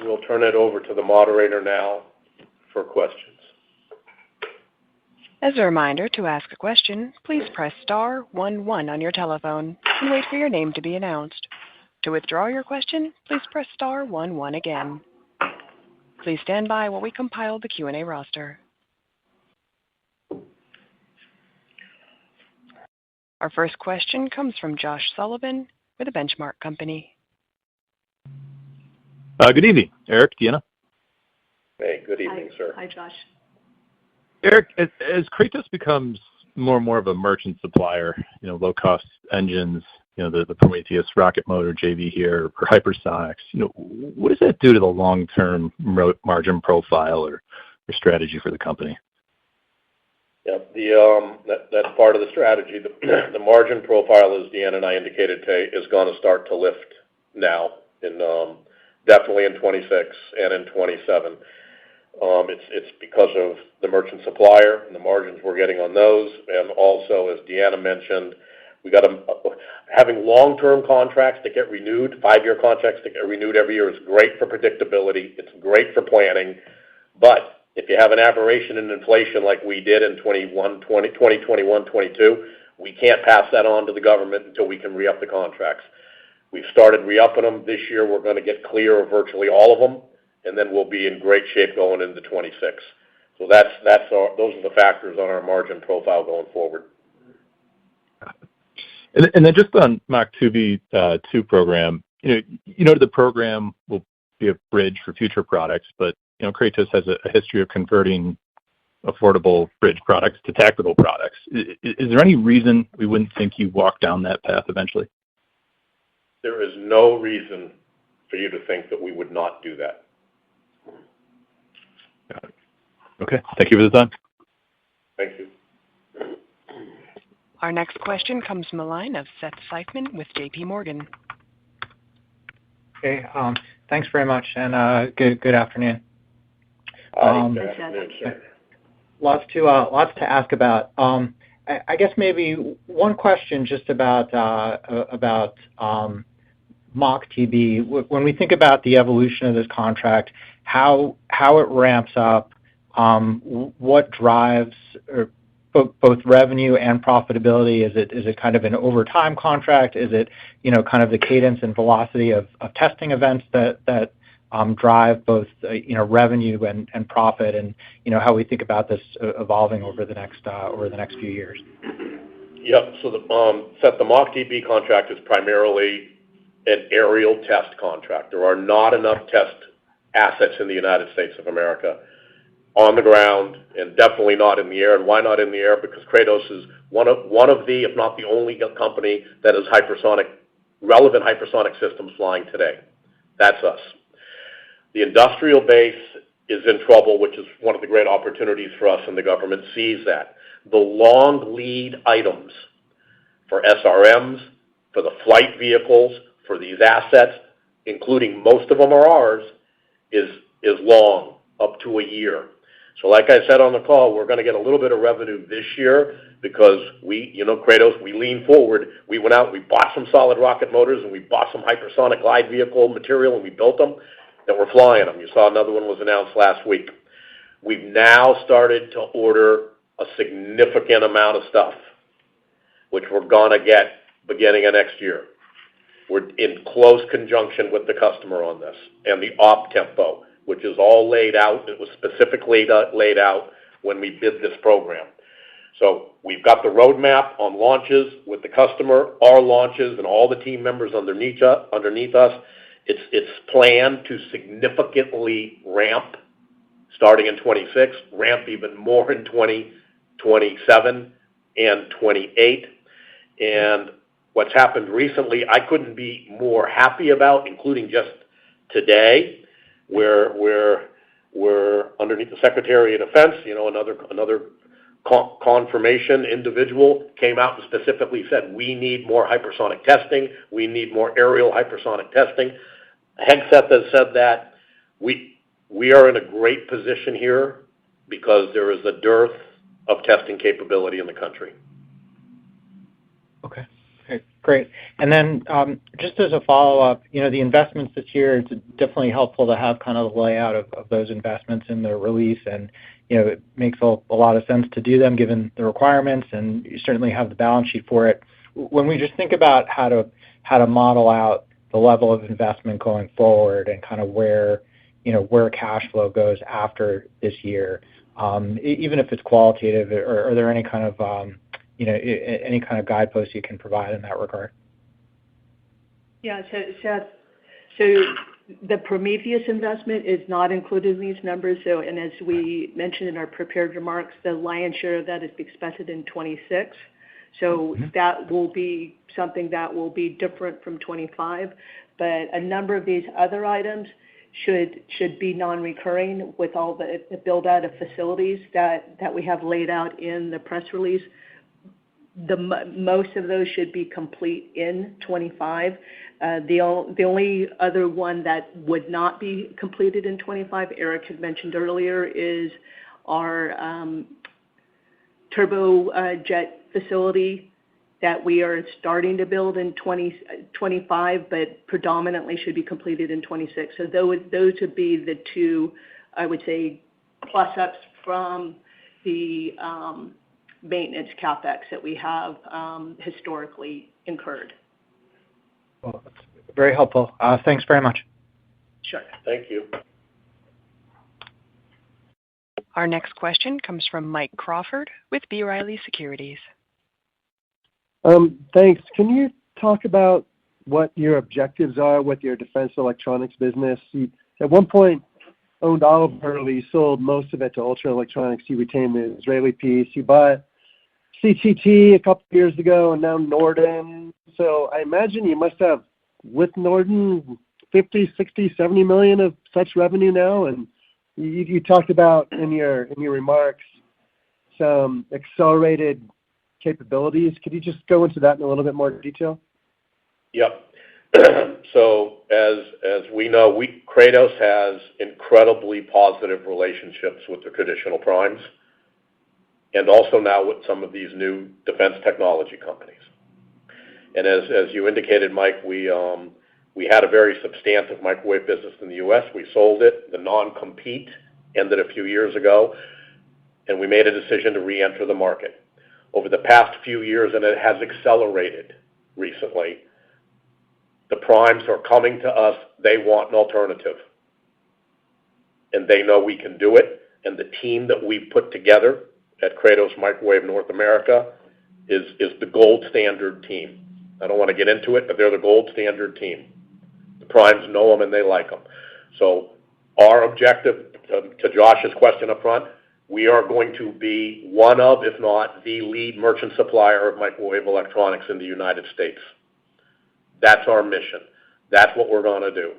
We'll turn it over to the moderator now for questions. As a reminder, to ask a question, please press star 11 on your telephone and wait for your name to be announced. To withdraw your question, please press star 11 again. Please stand by while we compile the Q&A roster. Our first question comes from Josh Sullivan with The Benchmark Company. Good evening, Eric, Deanna. Hey, good evening, sir. Hi, Josh. Eric, as Kratos becomes more and more of a merchant supplier, low-cost engines, the Prometheus rocket motor JV here, or hypersonics, what does that do to the long-term margin profile or strategy for the company? Yep. That's part of the strategy. The margin profile, as Deanna and I indicated today, is going to start to lift now, definitely in 26 and in 27. It's because of the merchant supplier and the margins we're getting on those, and also, as Deanna mentioned, we got having long-term contracts that get renewed, 5-year contracts that get renewed every year is great for predictability. It's great for planning, but if you have an aberration in inflation like we did in 2021, 22, we can't pass that on to the government until we can re-up the contracts. We've started re-upping them. This year we're going to get clear of virtually all of them, and then we'll be in great shape going into 26. So those are the factors on our margin profile going forward. And then just on Mach 2B2 program, you know the program will be a bridge for future products, but Kratos has a history of converting affordable bridge products to tactical products. Is there any reason we wouldn't think you walk down that path eventually? There is no reason for you to think that we would not do that. Got it. Okay. Thank you for the time. Thank you. Our next question comes from the line of Seth Seifman with J.P. Morgan. Okay. Thanks very much, and good afternoon. Good afternoon, sir. Lots to ask about. I guess maybe one question just about Mach TB. When we think about the evolution of this contract, how it ramps up, what drives both revenue and profitability? Is it kind of an overtime contract? Is it kind of the cadence and velocity of testing events that drive both revenue and profit, and how we think about this evolving over the next few years? Yep. So the Mach TB contract is primarily an aerial test contract. There are not enough test assets in the United States of America on the ground, and definitely not in the air. And why not in the air? Because Kratos is one of the, if not the only company that has relevant hypersonic systems flying today. That's us. The industrial base is in trouble, which is one of the great opportunities for us, and the government sees that. The long lead items for SRMs, for the flight vehicles, for these assets, including most of them are ours, is long, up to a year. So like I said on the call, we're going to get a little bit of revenue this year because Kratos, we lean forward. We went out, we bought some solid rocket motors, and we bought some hypersonic glide vehicle material, and we built them, and we're flying them. You saw another one was announced last week. We've now started to order a significant amount of stuff, which we're going to get beginning of next year. We're in close conjunction with the customer on this, and the op tempo, which is all laid out. It was specifically laid out when we bid this program. So we've got the roadmap on launches with the customer, our launches, and all the team members underneath us. It's planned to significantly ramp starting in 26, ramp even more in 2027 and 28. And what's happened recently, I couldn't be more happy about, including just today, where we're underneath the Secretary of Defense. Another confirmation individual came out and specifically said, we need more hypersonic testing. We need more aerial hypersonic testing. Hegseth has said that we are in a great position here because there is a dearth of testing capability in the country. Okay, great. And then just as a follow-up, the investments this year, it's definitely helpful to have kind of the layout of those investments in the release, and it makes a lot of sense to do them given the requirements, and you certainly have the balance sheet for it. When we just think about how to model out the level of investment going forward and kind of where cash flow goes after this year, even if it's qualitative, are there any kind of any kind of guideposts you can provide in that regard? Yeah, so the Prometheus investment is not included in these numbers. So, and as we mentioned in our prepared remarks, the lion's share of that is expected in 26. So that will be something that will be different from 25. But a number of these other items should be non-recurring with all the build-out of facilities that we have laid out in the press release. Most of those should be complete in 25. The only other one that would not be completed in 25, Eric had mentioned earlier, is our turbojet facility that we are starting to build in 2025, but predominantly should be completed in 26. So those would be the two, I would say, plus-ups from the maintenance CapEx that we have historically incurred. Well, that's very helpful. Thanks very much. Sure. Thank you. Our next question comes from Mike Crawford with B. Riley Securities. Thanks. Can you talk about what your objectives are with your defense electronics business? You, at one point, owned all of Hurley. You sold most of it to Ultra Electronics. You retained the Israeli piece. You bought CTT a couple of years ago, and now Norden. So I imagine you must have, with Norden, 50, 60, 70 million of such revenue now. And you talked about in your remarks some accelerated capabilities. Could you just go into that in a little bit more detail? Yep. So as we know, Kratos has incredibly positive relationships with the traditional primes, and also now with some of these new defense technology companies. And as you indicated, Mike, we had a very substantive microwave business in the U.S. We sold it. The non-compete ended a few years ago, and we made a decision to re-enter the market. Over the past few years, and it has accelerated recently, the primes are coming to us. They want an alternative, and they know we can do it. And the team that we've put together at Kratos Microwave North America is the gold standard team. I don't want to get into it, but they're the gold standard team. The primes know them and they like them. So our objective, to Josh's question up front, we are going to be one of, if not the lead merchant supplier of microwave electronics in the United States. That's our mission. That's what we're going to do.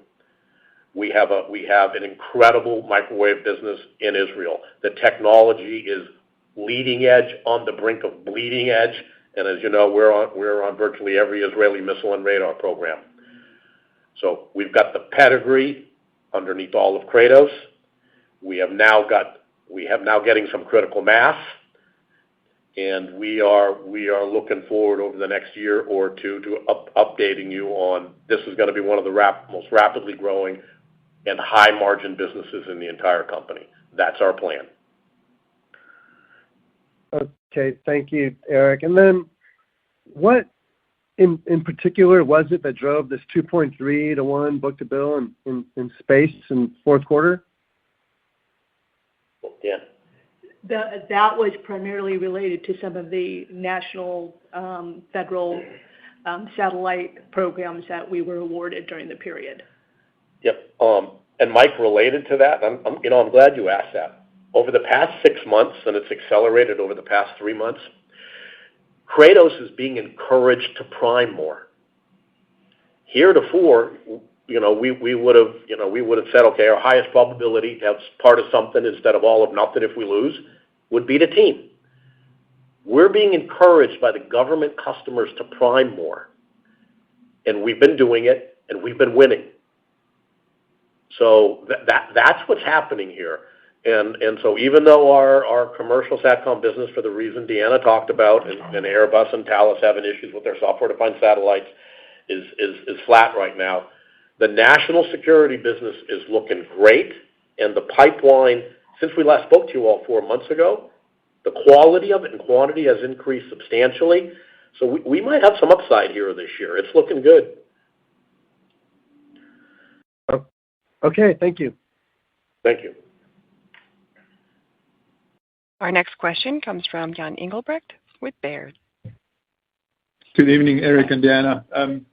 We have an incredible microwave business in Israel. The technology is leading edge, on the brink of bleeding edge, and as you know, we're on virtually every Israeli missile and radar program. So we've got the pedigree underneath all of Kratos. We have now getting some critical mass, and we are looking forward over the next year or two to updating you on this is going to be one of the most rapidly growing and high margin businesses in the entire company. That's our plan. Okay, thank you, Eric. And then what in particular was it that drove this 2.3 to 1 book-to-bill in space in fourth quarter? Yeah. That was primarily related to some of the national federal satellite programs that we were awarded during the period. Yep. And Mike, related to that, I'm glad you asked that. Over the past 6 months, and it's accelerated over the past 3 months, Kratos is being encouraged to prime more. Heretofore, we would have said, okay, our highest probability to have part of something instead of all of nothing if we lose would be the team. We're being encouraged by the government customers to prime more, and we've been doing it, and we've been winning. So that's what's happening here. And so even though our commercial SATCOM business, for the reason Deanna talked about, and Airbus and Thales having issues with their software-defined satellites, is flat right now, the national security business is looking great, and the pipeline, since we last spoke to you all 4 months ago, the quality of it and quantity has increased substantially. So we might have some upside here this year. It's looking good. Okay, thank you. Thank you. Our next question comes from Jan Engelbrecht with Baird. Good evening, Eric and Deanna.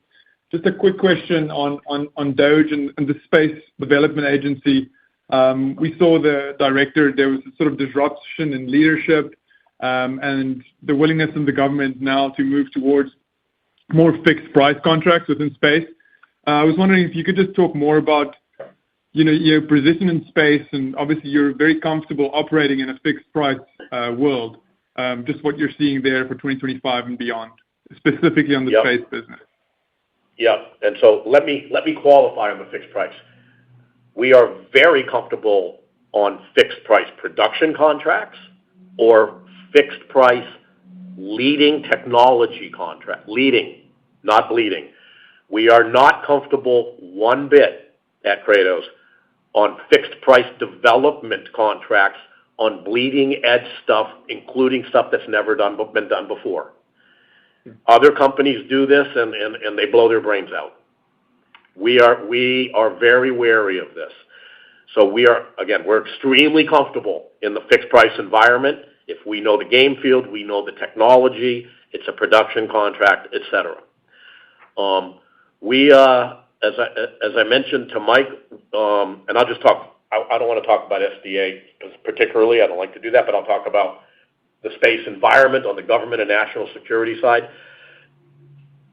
Just a quick question on DOGE and the Space Development Agency. We saw the director, there was a sort of disruption in leadership and the willingness of the government now to move towards more fixed price contracts within space. I was wondering if you could just talk more about your position in space, and obviously you're very comfortable operating in a fixed price world. Just what you're seeing there for 2025 and beyond, specifically on the space business. Yeah. And so let me qualify on the fixed price. We are very comfortable on fixed price production contracts or fixed price leading technology contract. Leading, not bleeding. We are not comfortable one bit at Kratos on fixed price development contracts on bleeding edge stuff, including stuff that's never been done before. Other companies do this and they blow their brains out. We are very wary of this. So we're extremely comfortable in the fixed price environment. If we know the game field, we know the technology, it's a production contract, etc. As I mentioned to Mike, and I'll just talk, I don't want to talk about SDA particularly, I don't like to do that, but I'll talk about the space environment on the government and national security side.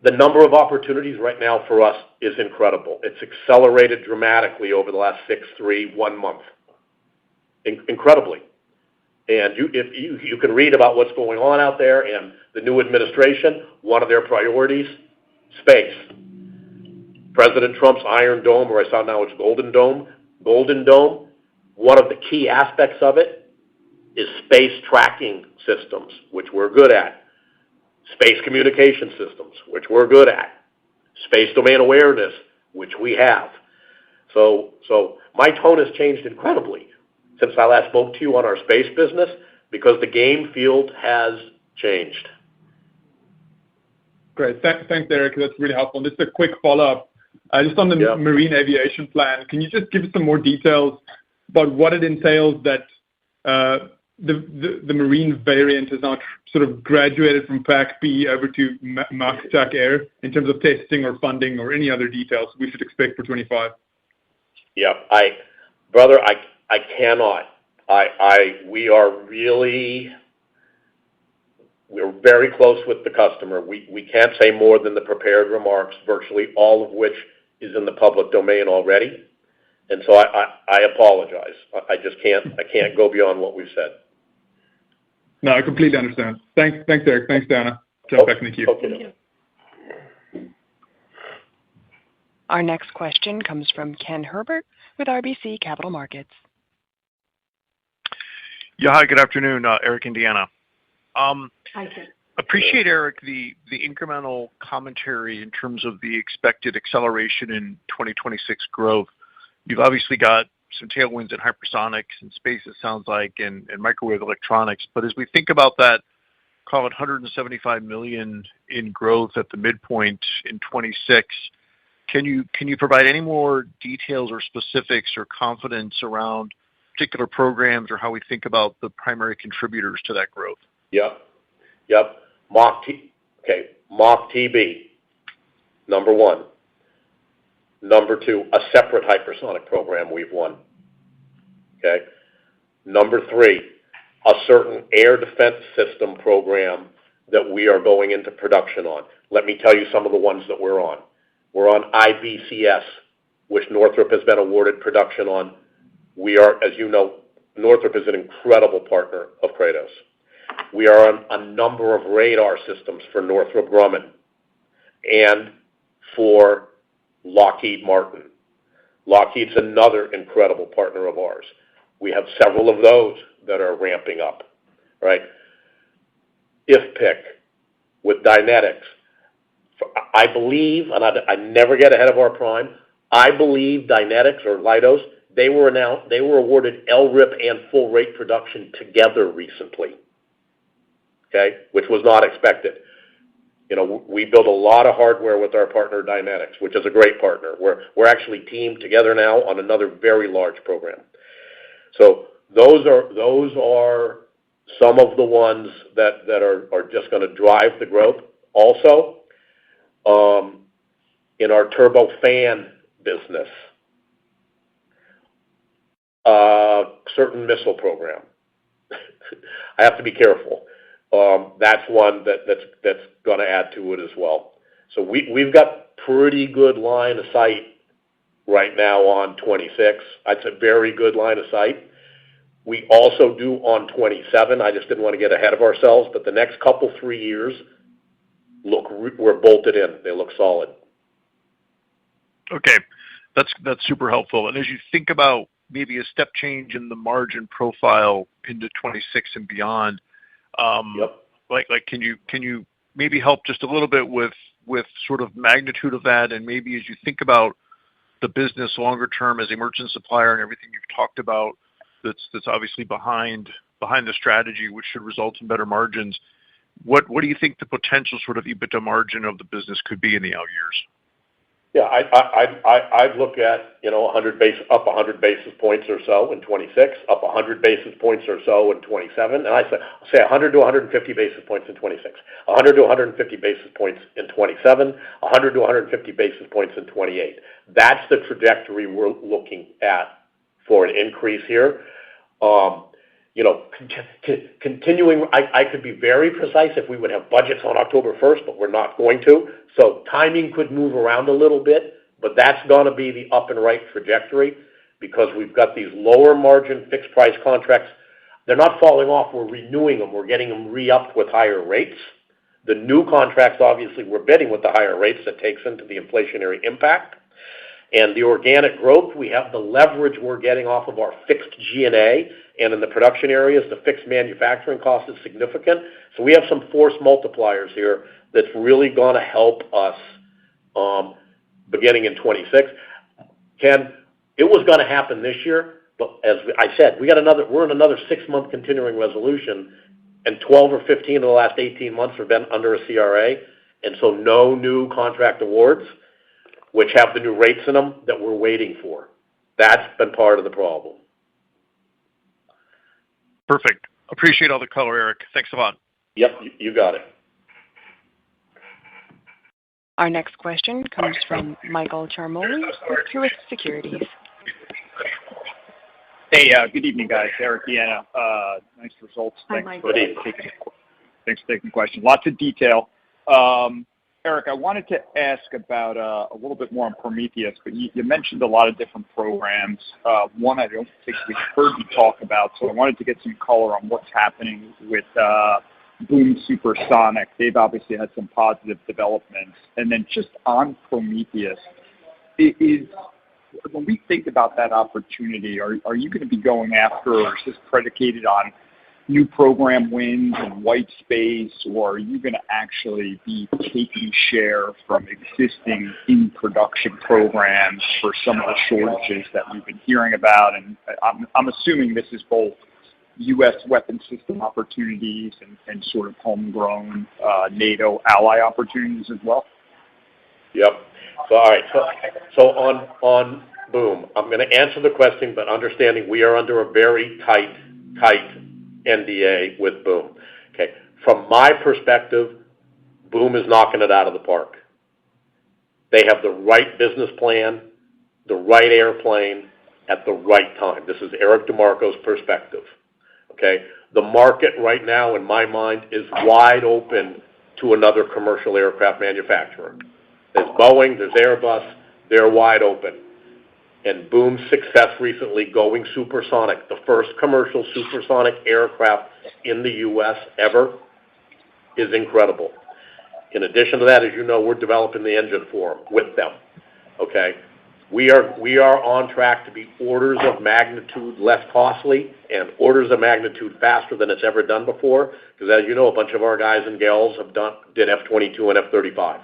The number of opportunities right now for us is incredible. It's accelerated dramatically over the last 1 month. Incredibly. And you can read about what's going on out there, and the new administration, one of their priorities, space. President Trump's Iron Dome, or I saw now it's Golden Dome, one of the key aspects of it is space tracking systems, which we're good at. Space communication systems, which we're good at. Space domain awareness, which we have. So my tone has changed incredibly since I last spoke to you on our space business because the game field has changed. Great. Thanks, Eric. That's really helpful. Just a quick follow-up. Just on the marine aviation plan, can you just give us some more details about what it entails that the marine variant has now sort of graduated from PAC-B over to NASDAQ Air in terms of testing or funding or any other details we should expect for 25? Yeah, brother, I cannot. We're very close with the customer. We can't say more than the prepared remarks, virtually all of which is in the public domain already. And so I apologize. I can't go beyond what we've said. No, I completely understand. Thanks, Eric. Thanks, Dana. Jump back in the queue. Okay. Our next question comes from Ken Herbert with RBC Capital Markets. Yeah, hi, good afternoon, Eric and Deanna. Hi, Ken. Appreciate, Eric, the incremental commentary in terms of the expected acceleration in 2026 growth. You've obviously got some tailwinds in hypersonics and space, it sounds like, and microwave electronics. But as we think about that, call it $175 million in growth at the midpoint in 26, can you provide any more details or specifics or confidence around particular programs or how we think about the primary contributors to that growth? Yep. MACH-TB, number one. Number two, a separate hypersonic program we've won. Okay. Number three, a certain air defense system program that we are going into production on. Let me tell you some of the ones that we're on. We're on IBCS, which Northrop has been awarded production on. We are, as you know, Northrop is an incredible partner of Kratos. We are on a number of radar systems for Northrop Grumman and for Lockheed Martin. Lockheed's another incredible partner of ours. We have several of those that are ramping up, right? IFPC with Dynetics. I believe, and I never get ahead of our prime, I believe Dynetics or Leidos, they were awarded LRIP and full rate production together recently. Okay, which was not expected. You know, we build a lot of hardware with our partner Dynetics, which is a great partner. We're actually teamed together now on another very large program. So those are some of the ones that are just going to drive the growth. Also, in our turbofan business, certain missile program. I have to be careful. That's one that's going to add to it as well. So we've got pretty good line of sight right now on 26. That's a very good line of sight. We also do on 27. I just didn't want to get ahead of ourselves, but the next couple, 3 years, we're bolted in. They look solid. Okay, that's super helpful. And as you think about maybe a step change in the margin profile into 26 and beyond, Yep. can you maybe help just a little bit with sort of magnitude of that, and maybe as you think about the business longer term as a merchant supplier and everything you've talked about, that's obviously behind the strategy, which should result in better margins. What do you think the potential sort of EBITDA margin of the business could be in the out years? Yeah, I'd look at 100 basis points or so in 26, up 100 basis points or so in 27, and I say 100 to 150 basis points in 26, 100 to 150 basis points in 27, 100 to 150 basis points in 28. That's the trajectory we're looking at for an increase here. Continuing, I could be very precise if we would have budgets on October 1st, but we're not going to. So timing could move around a little bit, but that's going to be the up and right trajectory because we've got these lower margin fixed price contracts. They're not falling off. We're renewing them. We're getting them re-upped with higher rates. The new contracts, obviously, we're bidding with the higher rates that takes into the inflationary impact. And the organic growth, we have the leverage we're getting off of our fixed G&A, and in the production areas, the fixed manufacturing cost is significant. So we have some force multipliers here that's really going to help us beginning in 26. Ken, it was going to happen this year, but as I said, we're in another 6-month continuing resolution, and 12 or 15 of the last 18 months have been under a CRA, and so no new contract awards, which have the new rates in them that we're waiting for. That's been part of the problem. Perfect. Appreciate all the color, Eric. Thanks a lot. Yep, you got it. Our next question comes from Michael Ciarmoli with Truist Securities. Hey, good evening, guys. Eric, Deanna. Nice results. Hi, Thanks Michael. for taking the question. Lots of detail. Eric, I wanted to ask about a little bit more on Prometheus, but you mentioned a lot of different programs. One I don't think we've heard you talk about, so I wanted to get some color on what's happening with Boom Supersonic. They've obviously had some positive developments. And then just on Prometheus, when we think about that opportunity, are you going to be going after, or is this predicated on new program wins and white space, or are you going to actually be taking share from existing in-production programs for some of the shortages that we've been hearing about? And I'm assuming this is both U.S. weapon system opportunities and sort of homegrown NATO ally opportunities as well? Yep. So, all right. So on Boom, I'm going to answer the question, but understanding we are under a very tight NDA with Boom. Okay. From my perspective, Boom is knocking it out of the park. They have the right business plan, the right airplane at the right time. This is Eric DeMarco's perspective. Okay. The market right now, in my mind, is wide open to another commercial aircraft manufacturer. There's Boeing, there's Airbus, they're wide open. And Boom's success recently going supersonic, the first commercial supersonic aircraft in the U.S. ever, is incredible. In addition to that, as you know, we're developing the engine for them with them. Okay? We are on track to be orders of magnitude less costly and orders of magnitude faster than it's ever done before, because as you know, a bunch of our guys and gals did F-22 and F-35.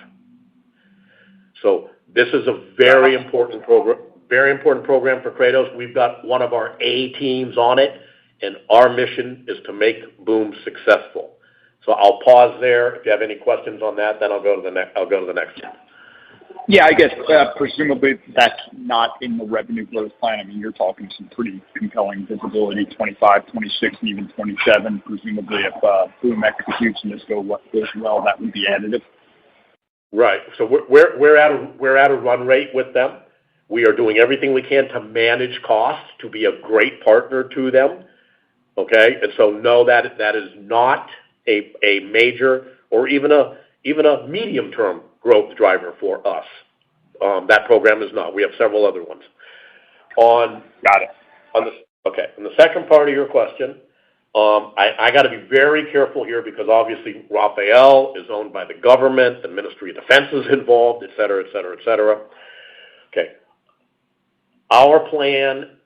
So this is a very important program for Kratos. We've got one of our A teams on it, and our mission is to make Boom successful. So I'll pause there. If you have any questions on that, then I'll go to the next one. Yeah, I guess presumably that's not in the revenue growth plan. I mean, you're talking some pretty compelling visibility, 25, 26, and even 27. Presumably, if Boom execution goes well, that would be additive. Right. So we're at a run rate with them. We are doing everything we can to manage costs, to be a great partner to them. Okay, and so no, that is not a major or even a medium-term growth driver for us. That program is not. We have several other ones. Got it. On the second part of your question, I got to be very careful here because obviously Rafael is owned by the government, the Ministry of Defense is involved, et cetera, et cetera, et cetera. Okay. Our plan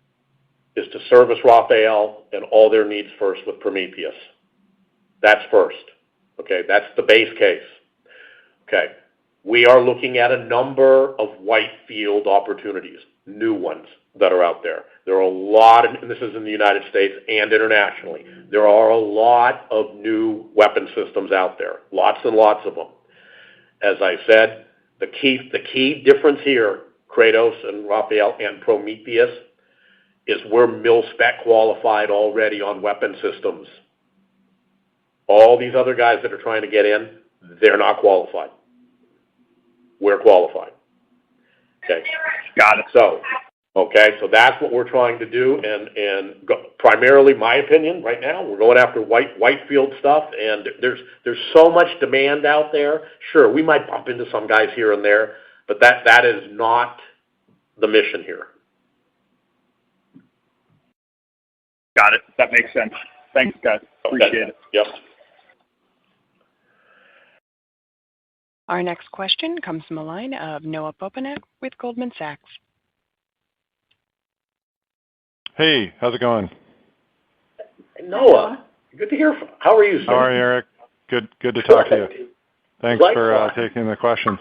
is to service Rafael and all their needs first with Prometheus. That's first. Okay, that's the base case. Okay. We are looking at a number of white field opportunities, new ones that are out there. There are a lot, and this is in the United States and internationally, there are a lot of new weapon systems out there, lots and lots of them. As I said, the key difference here, Kratos and Rafael and Prometheus, is we're mil-spec qualified already on weapon systems. All these other guys that are trying to get in, they're not qualified. We're qualified. Okay. Got it. So that's what we're trying to do, and primarily, my opinion, right now, we're going after white field stuff, and there's so much demand out there. Sure, we might bump into some guys here and there, but that is not the mission here. Got it. That makes sense. Thanks, guys. Appreciate it. Yep. Our next question comes from the line of Noah Poponak with Goldman Sachs. Hey, how's it going? Noah, good to hear from. How are you, sir? How are you, Eric? Good to talk to you. Thanks for taking the questions.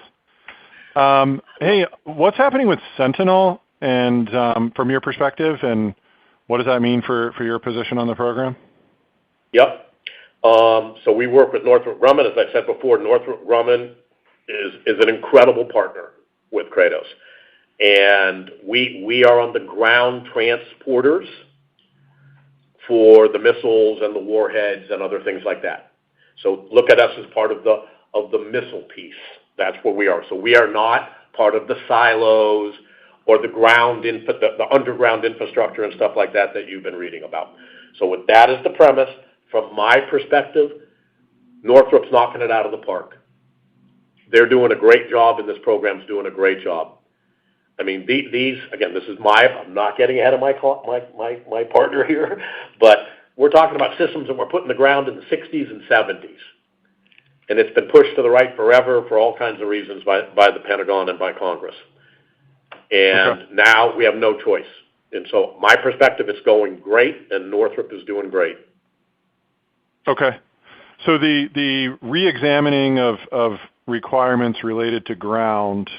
Hey, what's happening with Sentinel and from your perspective, and what does that mean for your position on the program? Yep. So we work with Northrop Grumman. As I said before, Northrop Grumman is an incredible partner with Kratos. And we are on the ground transporters for the missiles and the warheads and other things like that. So look at us as part of the missile piece. That's where we are. So we are not part of the silos or the underground infrastructure and stuff like that you've been reading about. So with that as the premise, from my perspective, Northrop's knocking it out of the park. They're doing a great job, and this program's doing a great job. I mean, these again, this is I'm not getting ahead of my partner here, but we're talking about systems that were put in the ground in the 60s and 70s. And it's been pushed to the right forever for all kinds of reasons by the Pentagon and by Congress. And now we have no choice. And so my perspective, it's going great, and Northrop is doing great. Okay. So the re-examining of requirements related to ground,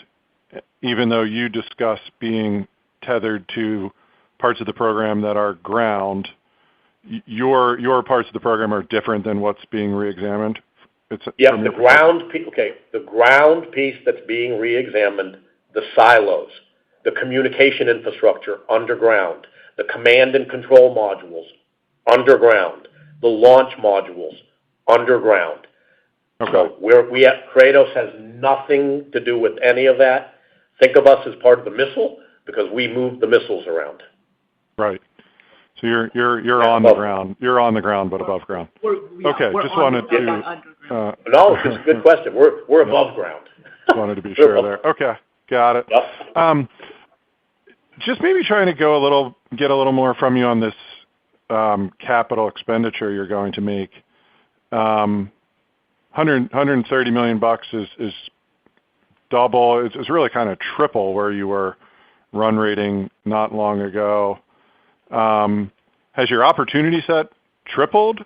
even though you discuss being tethered to parts of the program that are ground, your parts of the program are different than what's being re-examined? Yes, the ground piece that's being re-examined, the silos, the communication infrastructure underground, the command and control modules underground, the launch modules underground. Okay. So Kratos has nothing to do with any of that. Think of us as part of the missile because we move the missiles around. Right. So you're on the ground. You're on the ground, but above ground. Just wanted to. No, it's a good question. We're above ground. Just wanted to be sure there. Okay, got it. Yep. Just maybe trying to get a little more from you on this capital expenditure you're going to make. $130 million is double. It's really kind of triple where you were run rating not long ago. Has your opportunity set tripled,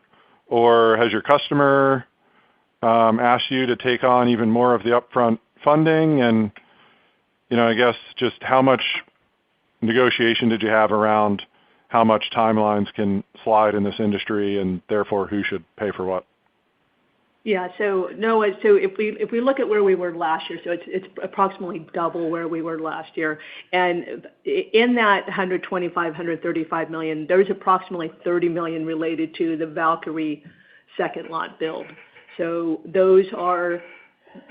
or has your customer asked you to take on even more of the upfront funding? And, I guess just how much negotiation did you have around how much timelines can slide in this industry, and therefore who should pay for what? Yeah. So Noah, if we look at where we were last year, so it's approximately double where we were last year, and in that $135 million, there's approximately $30 million related to the Valkyrie second lot build. So those are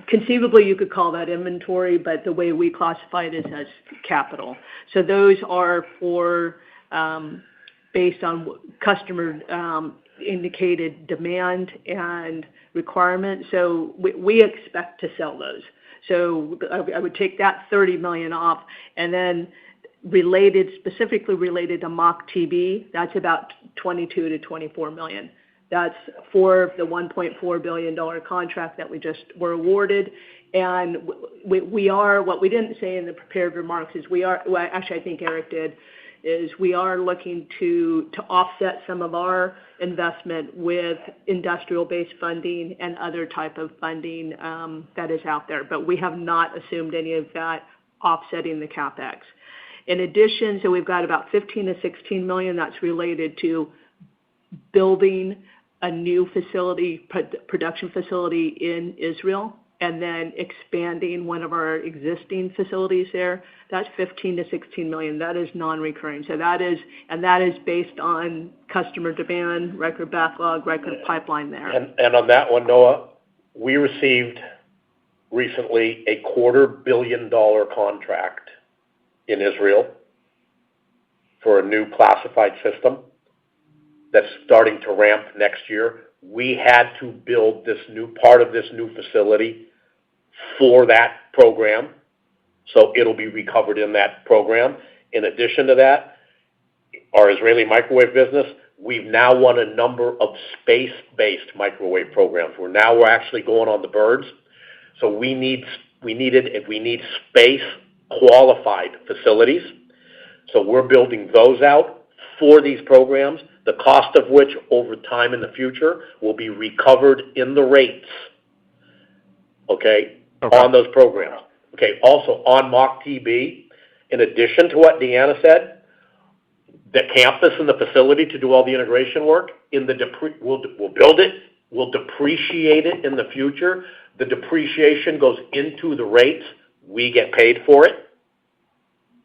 conceivably you could call that inventory, but the way we classify it is as capital. So those are for based on customer indicated demand and requirement. So we expect to sell those. So I would take that $30 million off, and then specifically related to MACH-TB, that's about $22 to $24 million. That's for the $1.4 billion contract that we just were awarded. And what we didn't say in the prepared remarks is actually I think Eric did, is we are looking to offset some of our investment with industrial-based funding and other type of funding that is out there. But we have not assumed any of that offsetting the CapEx. In addition, so we've got about $15 to $16 million that's related to building a new facility, production facility in Israel, and then expanding one of our existing facilities there. That's $15 to $16 million. That is non-recurring. So that is based on customer demand, record backlog, record pipeline there. And on that one, Noah, we received recently a $250 million contract in Israel for a new classified system that's starting to ramp next year. We had to build this new part of this new facility for that program, so it'll be recovered in that program. In addition to that, our Israeli microwave business, we've now won a number of space-based microwave programs. We're actually going on the birds, so we need space-qualified facilities. So we're building those out for these programs, the cost of which over time in the future will be recovered in the rates, okay. On those programs. Okay, also on MACH-TB, in addition to what Deanna said, the campus and the facility to do all the integration work, we'll build it, we'll depreciate it in the future. The depreciation goes into the rates. We get paid for it.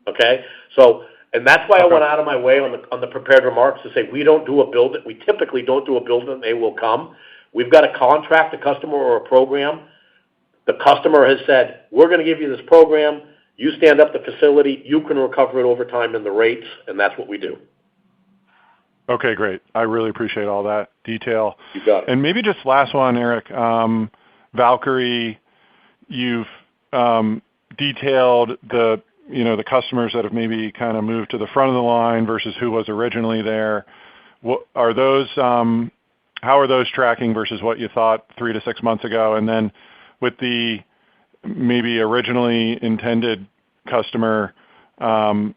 Okay? So, and that's why I went out of my way on the prepared remarks to say we typically don't do a build and they will come. We've got a contract, a customer, or a program. The customer has said, we're going to give you this program. You stand up the facility. You can recover it over time in the rates, and that's what we do. Okay, great. I really appreciate all that detail. You got it. And maybe just last one, Eric. Valkyrie, you've detailed the customers that have maybe kind of moved to the front of the line versus who was originally there. How are those tracking versus what you thought 3 to 6 months ago? And then with the maybe originally intended customer, some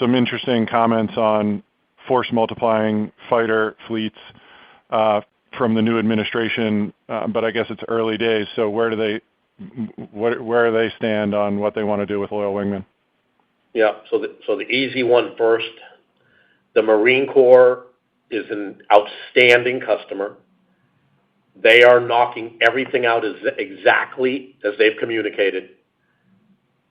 interesting comments on force multiplying fighter fleets from the new administration, but I guess it's early days. So where do they stand on what they want to do with loyal wingmen? Yeah, so the easy one first. The Marine Corps is an outstanding customer. They are knocking everything out exactly as they've communicated.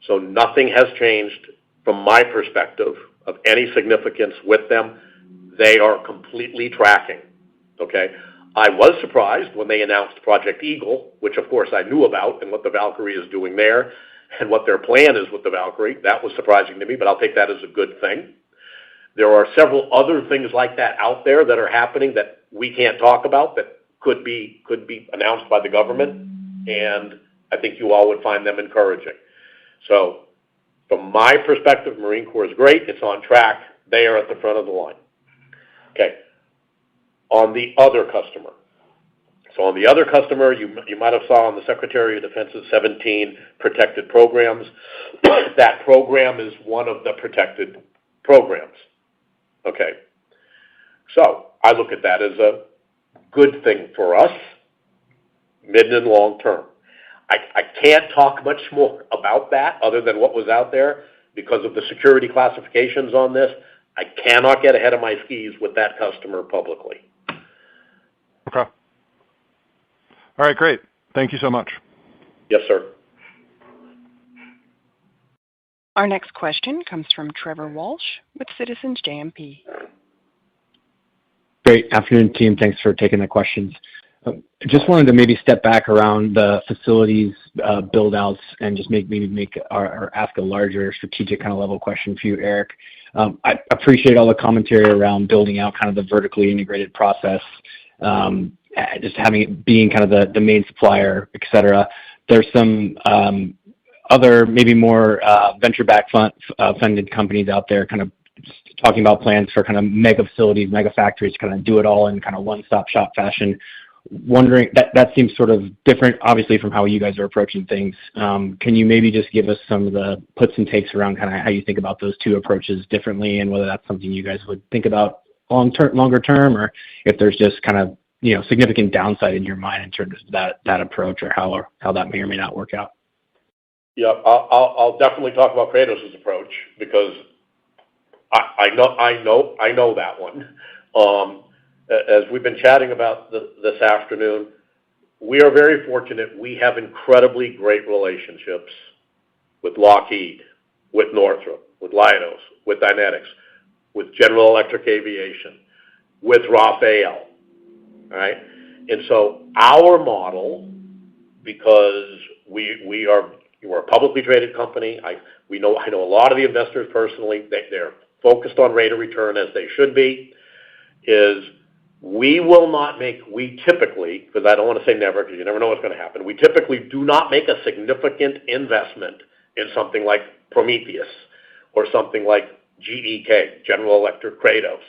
So nothing has changed from my perspective of any significance with them. They are completely tracking, okay? I was surprised when they announced Project Eagle, which of course I knew about, and what the Valkyrie is doing there, and what their plan is with the Valkyrie. That was surprising to me, but I'll take that as a good thing. There are several other things like that out there that are happening that we can't talk about that could be announced by the government, and I think you all would find them encouraging. So from my perspective, Marine Corps is great. It's on track. They are at the front of the line. Okay. On the other customer. So on the other customer, you might have saw on the Secretary of Defense's 17 protected programs. That program is one of the protected programs. Okay. So I look at that as a good thing for us, mid and long term. I can't talk much more about that other than what was out there because of the security classifications on this. I cannot get ahead of my skis with that customer publicly. Okay. All right, great. Thank you so much. Yes, sir. Our next question comes from Trevor Walsh with Citizens JMP. Great afternoon, team. Thanks for taking the questions. Just wanted to maybe step back around the facilities build-outs and just ask a larger strategic kind of level question for you, Eric. I appreciate all the commentary around building out kind of the vertically integrated process just having it being kind of the main supplier, et cetera. There's some other maybe more venture-backed funded companies out there kind of talking about plans for kind of mega facilities, mega factories, kind of do it all in kind of one-stop shop fashion. Wondering, that seems sort of different, obviously, from how you guys are approaching things. Can you maybe just give us some of the puts and takes around kind of how you think about those two approaches differently, and whether that's something you guys would think about longer term, or if there's just kind of significant downside in your mind in terms of that approach, or how that may or may not work out? Yeah, I'll definitely talk about Kratos' approach, because I know that one. As we've been chatting about this afternoon, we are very fortunate. We have incredibly great relationships with Lockheed, with Northrop, with Leidos, with Dynetics, with General Electric Aviation, with Rafael. All right? And so our model, because we're a publicly traded company, I know a lot of the investors personally, they're focused on rate of return, as they should be, is we typically, because I don't want to say never, because you never know what's going to happen, we typically do not make a significant investment in something like Prometheus, or something like GEK, General Electric Kratos,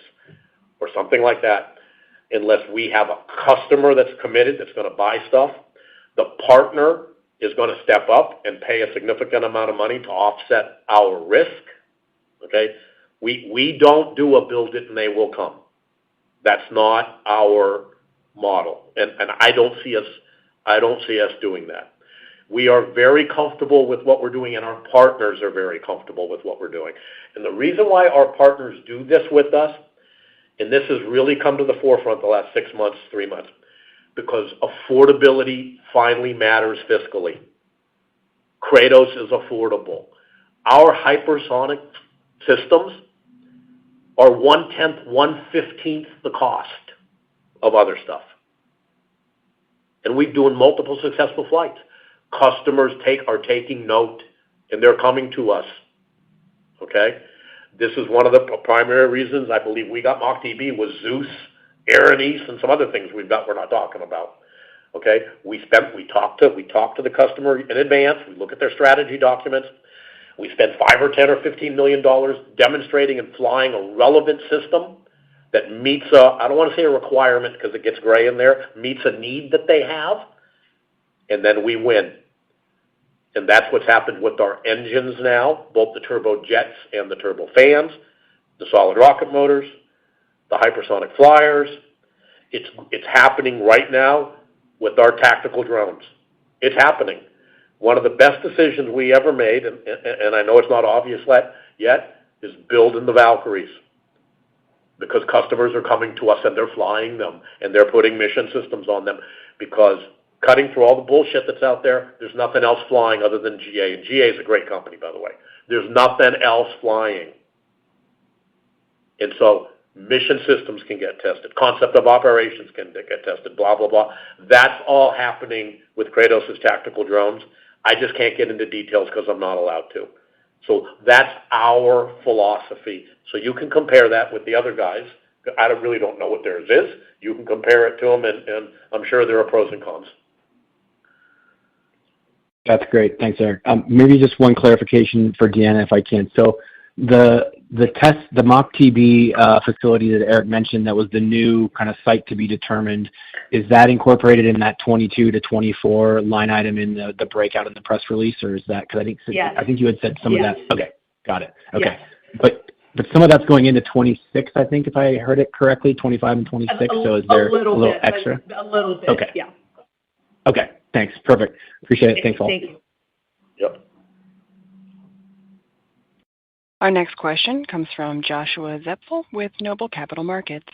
or something like that, unless we have a customer that's committed, that's going to buy stuff. The partner is going to step up and pay a significant amount of money to offset our risk. Okay? We don't do a build it and they will come. That's not our model, and I don't see us doing that. We are very comfortable with what we're doing, and our partners are very comfortable with what we're doing. And the reason why our partners do this with us, and this has really come to the forefront the last 6 months, 3 months, because affordability finally matters fiscally. Kratos is affordable. Our hypersonic systems are 1/10, 1/15 the cost of other stuff. And we're doing multiple successful flights. Customers are taking note, and they're coming to us. Okay? This is one of the primary reasons I believe we got MACH-TB was Zeus, Berenice, and some other things we're not talking about. Okay? We talk to the customer in advance. We look at their strategy documents. We spend $5 or $10 or $15 million demonstrating and flying a relevant system that meets I don't want to say a requirement because it gets gray in there, meets a need that they have, and then we win. And that's what's happened with our engines now, both the turbojets and the turbofans, the solid rocket motors, the hypersonic flyers. It's happening right now with our tactical drones. It's happening. One of the best decisions we ever made, and I know it's not obvious yet, is building the Valkyries. Because customers are coming to us and they're flying them, and they're putting mission systems on them. Because cutting through all the bullshit that's out there, there's nothing else flying other than GA. And GA is a great company, by the way. There's nothing else flying. And so mission systems can get tested. Concept of operations can get tested, blah, blah, blah. That's all happening with Kratos' tactical drones. I just can't get into details because I'm not allowed to. So that's our philosophy. So you can compare that with the other guys. I really don't know what theirs is. You can compare it to them, and I'm sure there are pros and cons. That's great. Thanks, Eric. Maybe just one clarification for Deanna, if I can. So the MACH-TB facility that Eric mentioned, that was the new kind of site to be determined, is that incorporated in that 22 to 24 line item in the breakout in the press release, or is that, because I think you had said some of that. Okay, got it. Okay, but some of that's going into 26, I think, if I heard it correctly, 25 and 26. So is there a little extra? A little bit. Okay. Yeah. Okay. Thanks. Perfect. Appreciate it. Thanks all. Thank you. Yep. Our next question comes from Joshua Zepfel with Noble Capital Markets.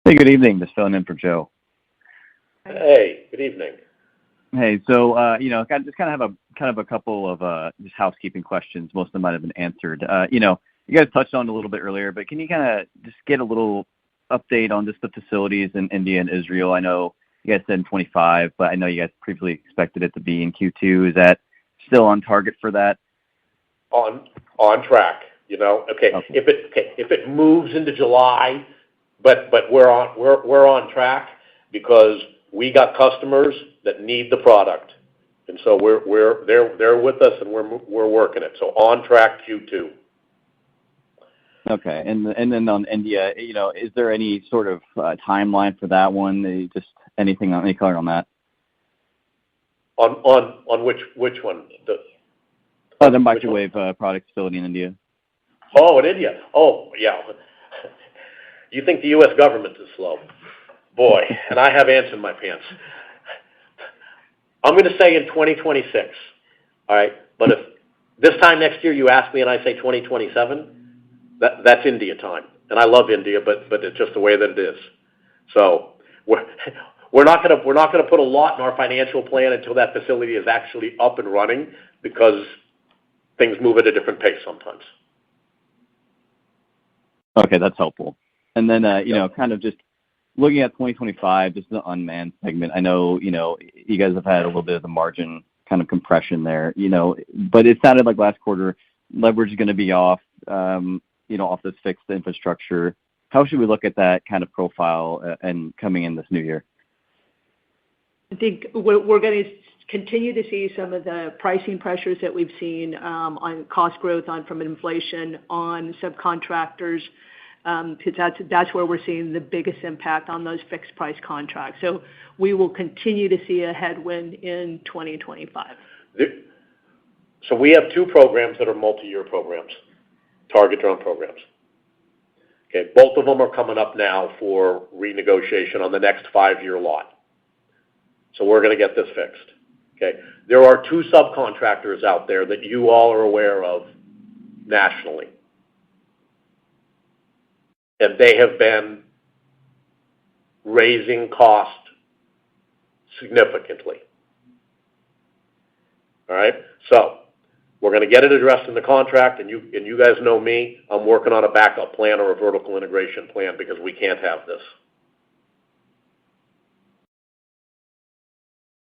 Hey, good evening. Just filling in for Joe. Hey, good evening. Hey, so I just kind of have a couple of just housekeeping questions. Most of them might have been answered. You guys touched on it a little bit earlier, but can you kind of just get a little update on just the facilities in India and Israel? I know you guys said in 25, but I know you guys previously expected it to be in Q2. Is that still on target for that? On track, Okay. If it moves into July, but we're on track because we got customers that need the product, and so they're with us, and we're working it. So on track Q2. Okay. And then on India, is there any sort of timeline for that one? Just any color on that? On which one? The microwave product facility in India. Oh, in India. Oh, yeah. You think the U.S. government is slow? Boy, and I have ants in my pants. I'm going to say in 2026, all right? But if this time next year you ask me and I say 2027, that's India time. And I love India, but it's just the way that it is. So we're not going to put a lot in our financial plan until that facility is actually up and running because things move at a different pace sometimes. Okay, that's helpful. And then, kind of just looking at 2025, just the unmanned segment, I know, you guys have had a little bit of the margin kind of compression there, but it sounded like last quarter leverage is going to be off, off this fixed infrastructure. How should we look at that kind of profile and coming in this new year? I think we're going to continue to see some of the pricing pressures that we've seen on cost growth from inflation on subcontractors, because that's where we're seeing the biggest impact on those fixed price contracts. So we will continue to see a headwind in 2025. So we have two programs that are multi-year programs, target drone programs. Okay, both of them are coming up now for renegotiation on the next 5-year lot. So we're going to get this fixed. Okay, there are two subcontractors out there that you all are aware of nationally, and they have been raising cost significantly. All right, so we're going to get it addressed in the contract, and you guys know me. I'm working on a backup plan or a vertical integration plan because we can't have this.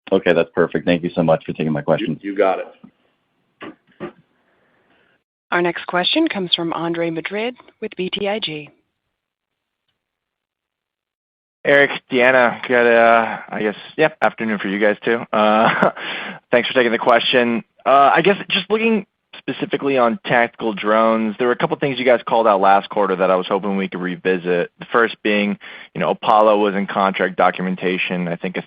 Okay, that's perfect. Thank you so much for taking my question. You got it. Our next question comes from Andre Madrid with BTIG. Eric, Deanna, good, afternoon for you guys too. Thanks for taking the question. I guess just looking specifically on tactical drones, there were a couple things you guys called out last quarter that I was hoping we could revisit. The first being, Apollo was in contract documentation. I think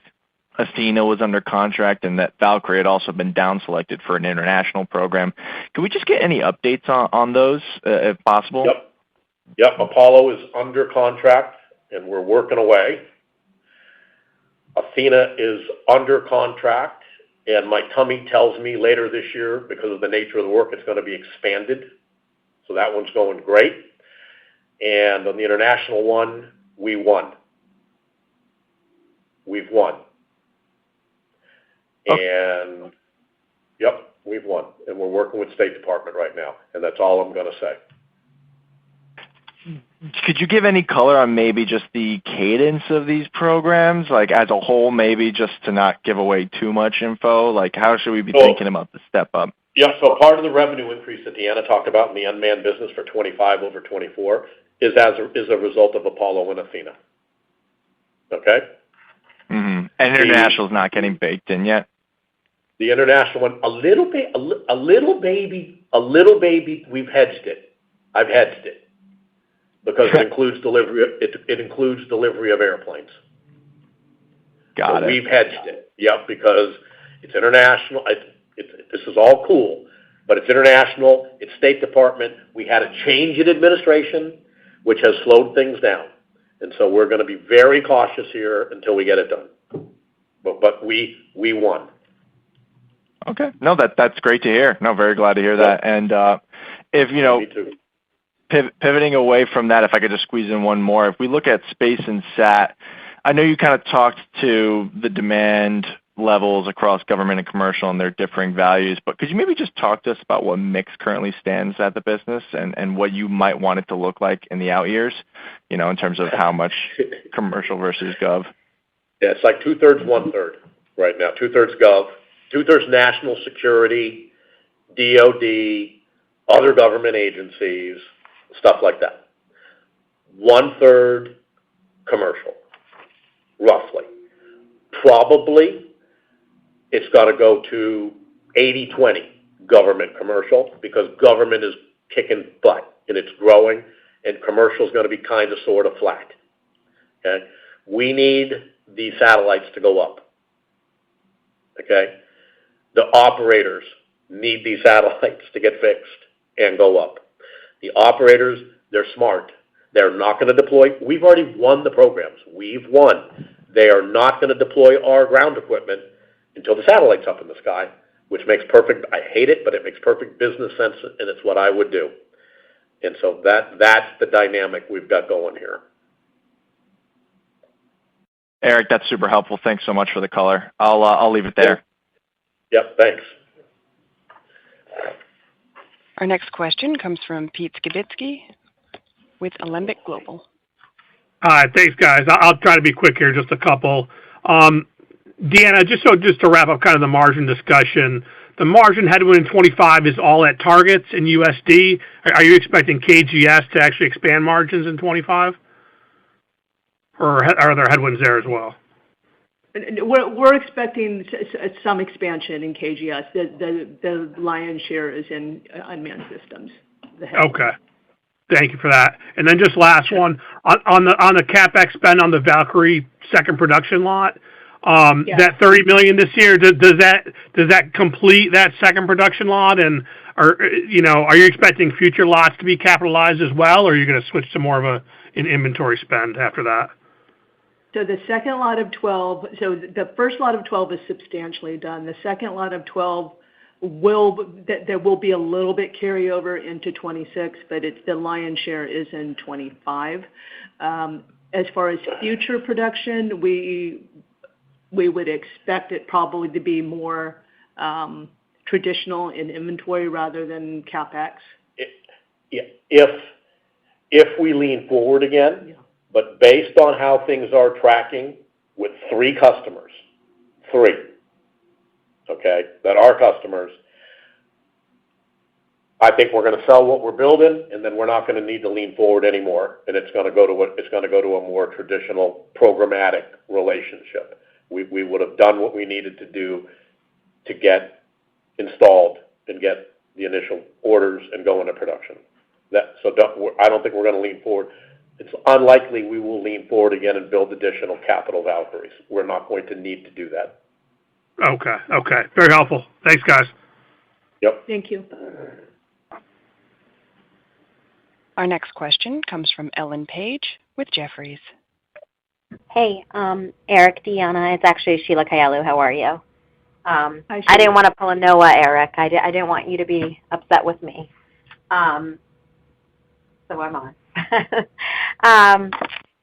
Athena was under contract, and that Valkyrie had also been down selected for an international program. Can we just get any updates on those, if possible? Yep. Apollo is under contract, and we're working away. Athena is under contract, and my tummy tells me later this year, because of the nature of the work, it's going to be expanded. So that one's going great. And on the international one, we won. We've won. And, we've won. And we're working with State Department right now. And that's all I'm going to say. Could you give any color on maybe just the cadence of these programs, like as a whole, maybe just to not give away too much info? Like, how should we be thinking about the step up? Yeah, so part of the revenue increase that Deanna talked about in the unmanned business for 25 over 24 is a result of Apollo and Athena. Okay? Mm-hmm. And international's not getting baked in yet? The international one, a little baby, we've hedged it. I've hedged it. Because it includes delivery of airplanes. Got it. We've hedged it. Yeah, because it's international. This is all cool, but it's international. It's State Department. We had a change in administration, which has slowed things down, and so we're going to be very cautious here until we get it done. But we won. Okay. No, that's great to hear. No, very glad to hear that. And if Me too. Pivoting away from that, if I could just squeeze in one more. If we look at space and sat, I know you kind of talked to the demand levels across government and commercial and their differing values, but could you maybe just talk to us about what mix currently stands at the business and what you might want it to look like in the out years, in terms of how much commercial versus gov? Yeah, it's like 2/3, 1/3 right now. 2/3 gov, 2/3 national security, DOD, other government agencies, stuff like that. 1/3 commercial, roughly. Probably it's got to go to 80-20 government commercial, because government is kicking butt and it's growing, and commercial is going to be kind of sort of flat. Okay? We need these satellites to go up. Okay? The operators need these satellites to get fixed and go up. The operators, they're smart. They're not going to deploy. We've already won the programs. We've won. They are not going to deploy our ground equipment until the satellite's up in the sky, which makes perfect, I hate it, but it makes perfect business sense, and it's what I would do. And so that's the dynamic we've got going here. Eric, that's super helpful. Thanks so much for the color. I'll leave it there. Yep, thanks. Our next question comes from Pete Skibitsky with Alembic Global. Hi, thanks, guys. I'll try to be quick here, just a couple. Deanna, just to wrap up kind of the margin discussion, the margin headwind in 25 is all at targets in USD. Are you expecting KGS to actually expand margins in 25? Or are there headwinds there as well? We're expecting some expansion in KGS. The lion's share is in unmanned systems. Okay. Thank you for that. And then just last one, on the CapEx spend on the Valkyrie second production lot, that $30 million this year, does that complete that second production lot? And are you expecting future lots to be capitalized as well, or are you going to switch to more of an inventory spend after that? So the second lot of 12, so the first lot of 12 is substantially done. The second lot of 12 there will be a little bit carryover into 26, but the lion's share is in 25. As far as future production, we would expect it probably to be more traditional in inventory rather than CapEx. If we lean forward again, but based on how things are tracking with 3 customers, okay, that are customers, I think we're going to sell what we're building, and then we're not going to need to lean forward anymore, and it's going to go to a more traditional programmatic relationship. We would have done what we needed to do to get installed and get the initial orders and go into production. I don't think we're going to lean forward. It's unlikely we will lean forward again and build additional capital Valkyries. We're not going to need to do that. Okay. Very helpful. Thanks, guys. Yep. Thank you. Our next question comes from Ellen Page with Jefferies. Hey, Eric, Deanna, it's actually Sheila Kayalu. How are you? Hi, Sheila. I didn't want to pull a Noah, Eric. I didn't want you to be upset with me. So I'm on.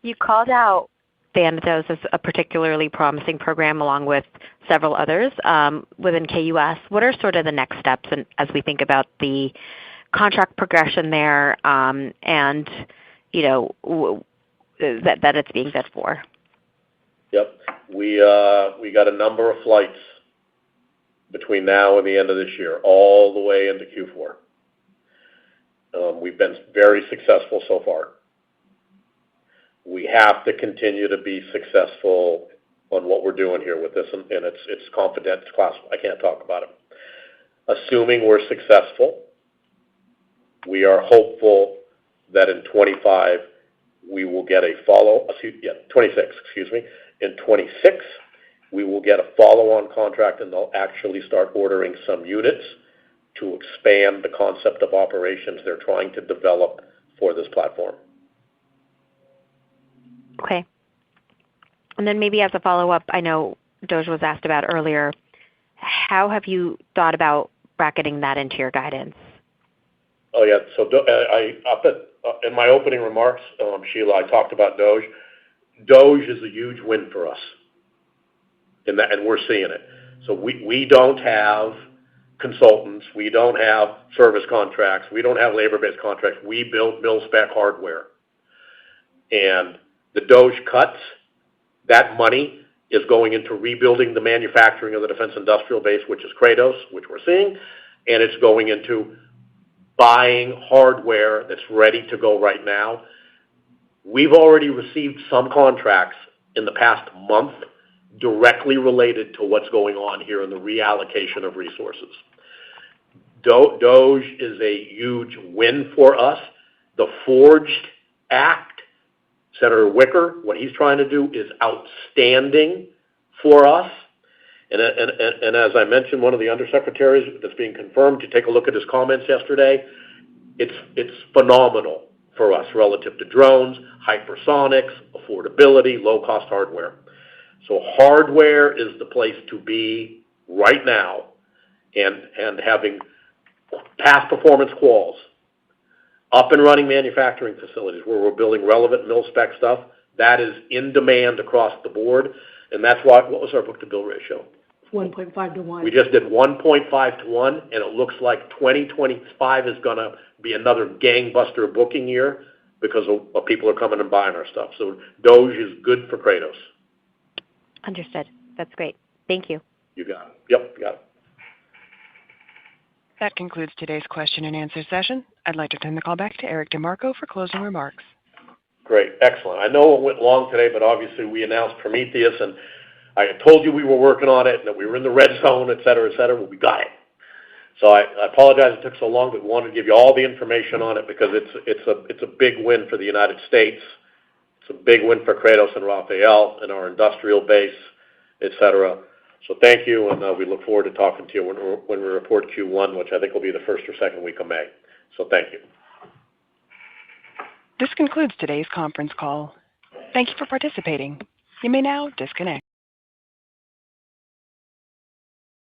You called out Thanatos as a particularly promising program along with several others within KUS. What are sort of the next steps as we think about the contract progression there and, that it's being bid for? Yep. We got a number of flights between now and the end of this year, all the way into Q4. We've been very successful so far. We have to continue to be successful on what we're doing here with this, and it's confidential, it's classified. I can't talk about it. Assuming we're successful, we are hopeful that in 25 we will get a 26, excuse me. In 26, we will get a follow-on contract, and they'll actually start ordering some units to expand the concept of operations they're trying to develop for this platform. Okay. And then maybe as a follow-up, I know Doge was asked about earlier, how have you thought about bracketing that into your guidance? Oh, yeah. So in my opening remarks, Sheila, I talked about Doge. Doge is a huge win for us, and we're seeing it. So we don't have consultants. We don't have service contracts. We don't have labor-based contracts. We build mil-spec hardware. And the Doge cuts, that money is going into rebuilding the manufacturing of the defense industrial base, which is Kratos, which we're seeing, and it's going into buying hardware that's ready to go right now. We've already received some contracts in the past month directly related to what's going on here in the reallocation of resources. DOGE is a huge win for us. The Forged Act, Senator Wicker, what he's trying to do is outstanding for us. And as I mentioned, one of the undersecretaries that's being confirmed to take a look at his comments yesterday, it's phenomenal for us relative to drones, hypersonics, affordability, low-cost hardware. So hardware is the place to be right now, and having past performance quals, up and running manufacturing facilities where we're building relevant mil-spec stuff, that is in demand across the board. And that's why, what was our book-to-bill ratio? 1.5 to 1. We just did 1.5 to 1, and it looks like 2025 is going to be another gangbuster booking year because of people are coming and buying our stuff. So DOGE is good for Kratos. Understood. That's great. Thank you. You got it. Yep, you got it. That concludes today's question and answer session. I'd like to turn the call back to Eric DeMarco for closing remarks. Great. Excellent. I know it went long today, but obviously we announced Prometheus, and I had told you we were working on it and that we were in the red zone, et cetera, well, we got it. So I apologize it took so long, but we wanted to give you all the information on it because it's a big win for the United States. It's a big win for Kratos and Rafael and our industrial base, et cetera. So thank you, and we look forward to talking to you when we report Q1, which I think will be the first or second week of May. So thank you. This concludes today's conference call. Thank you for participating. You may now disconnect.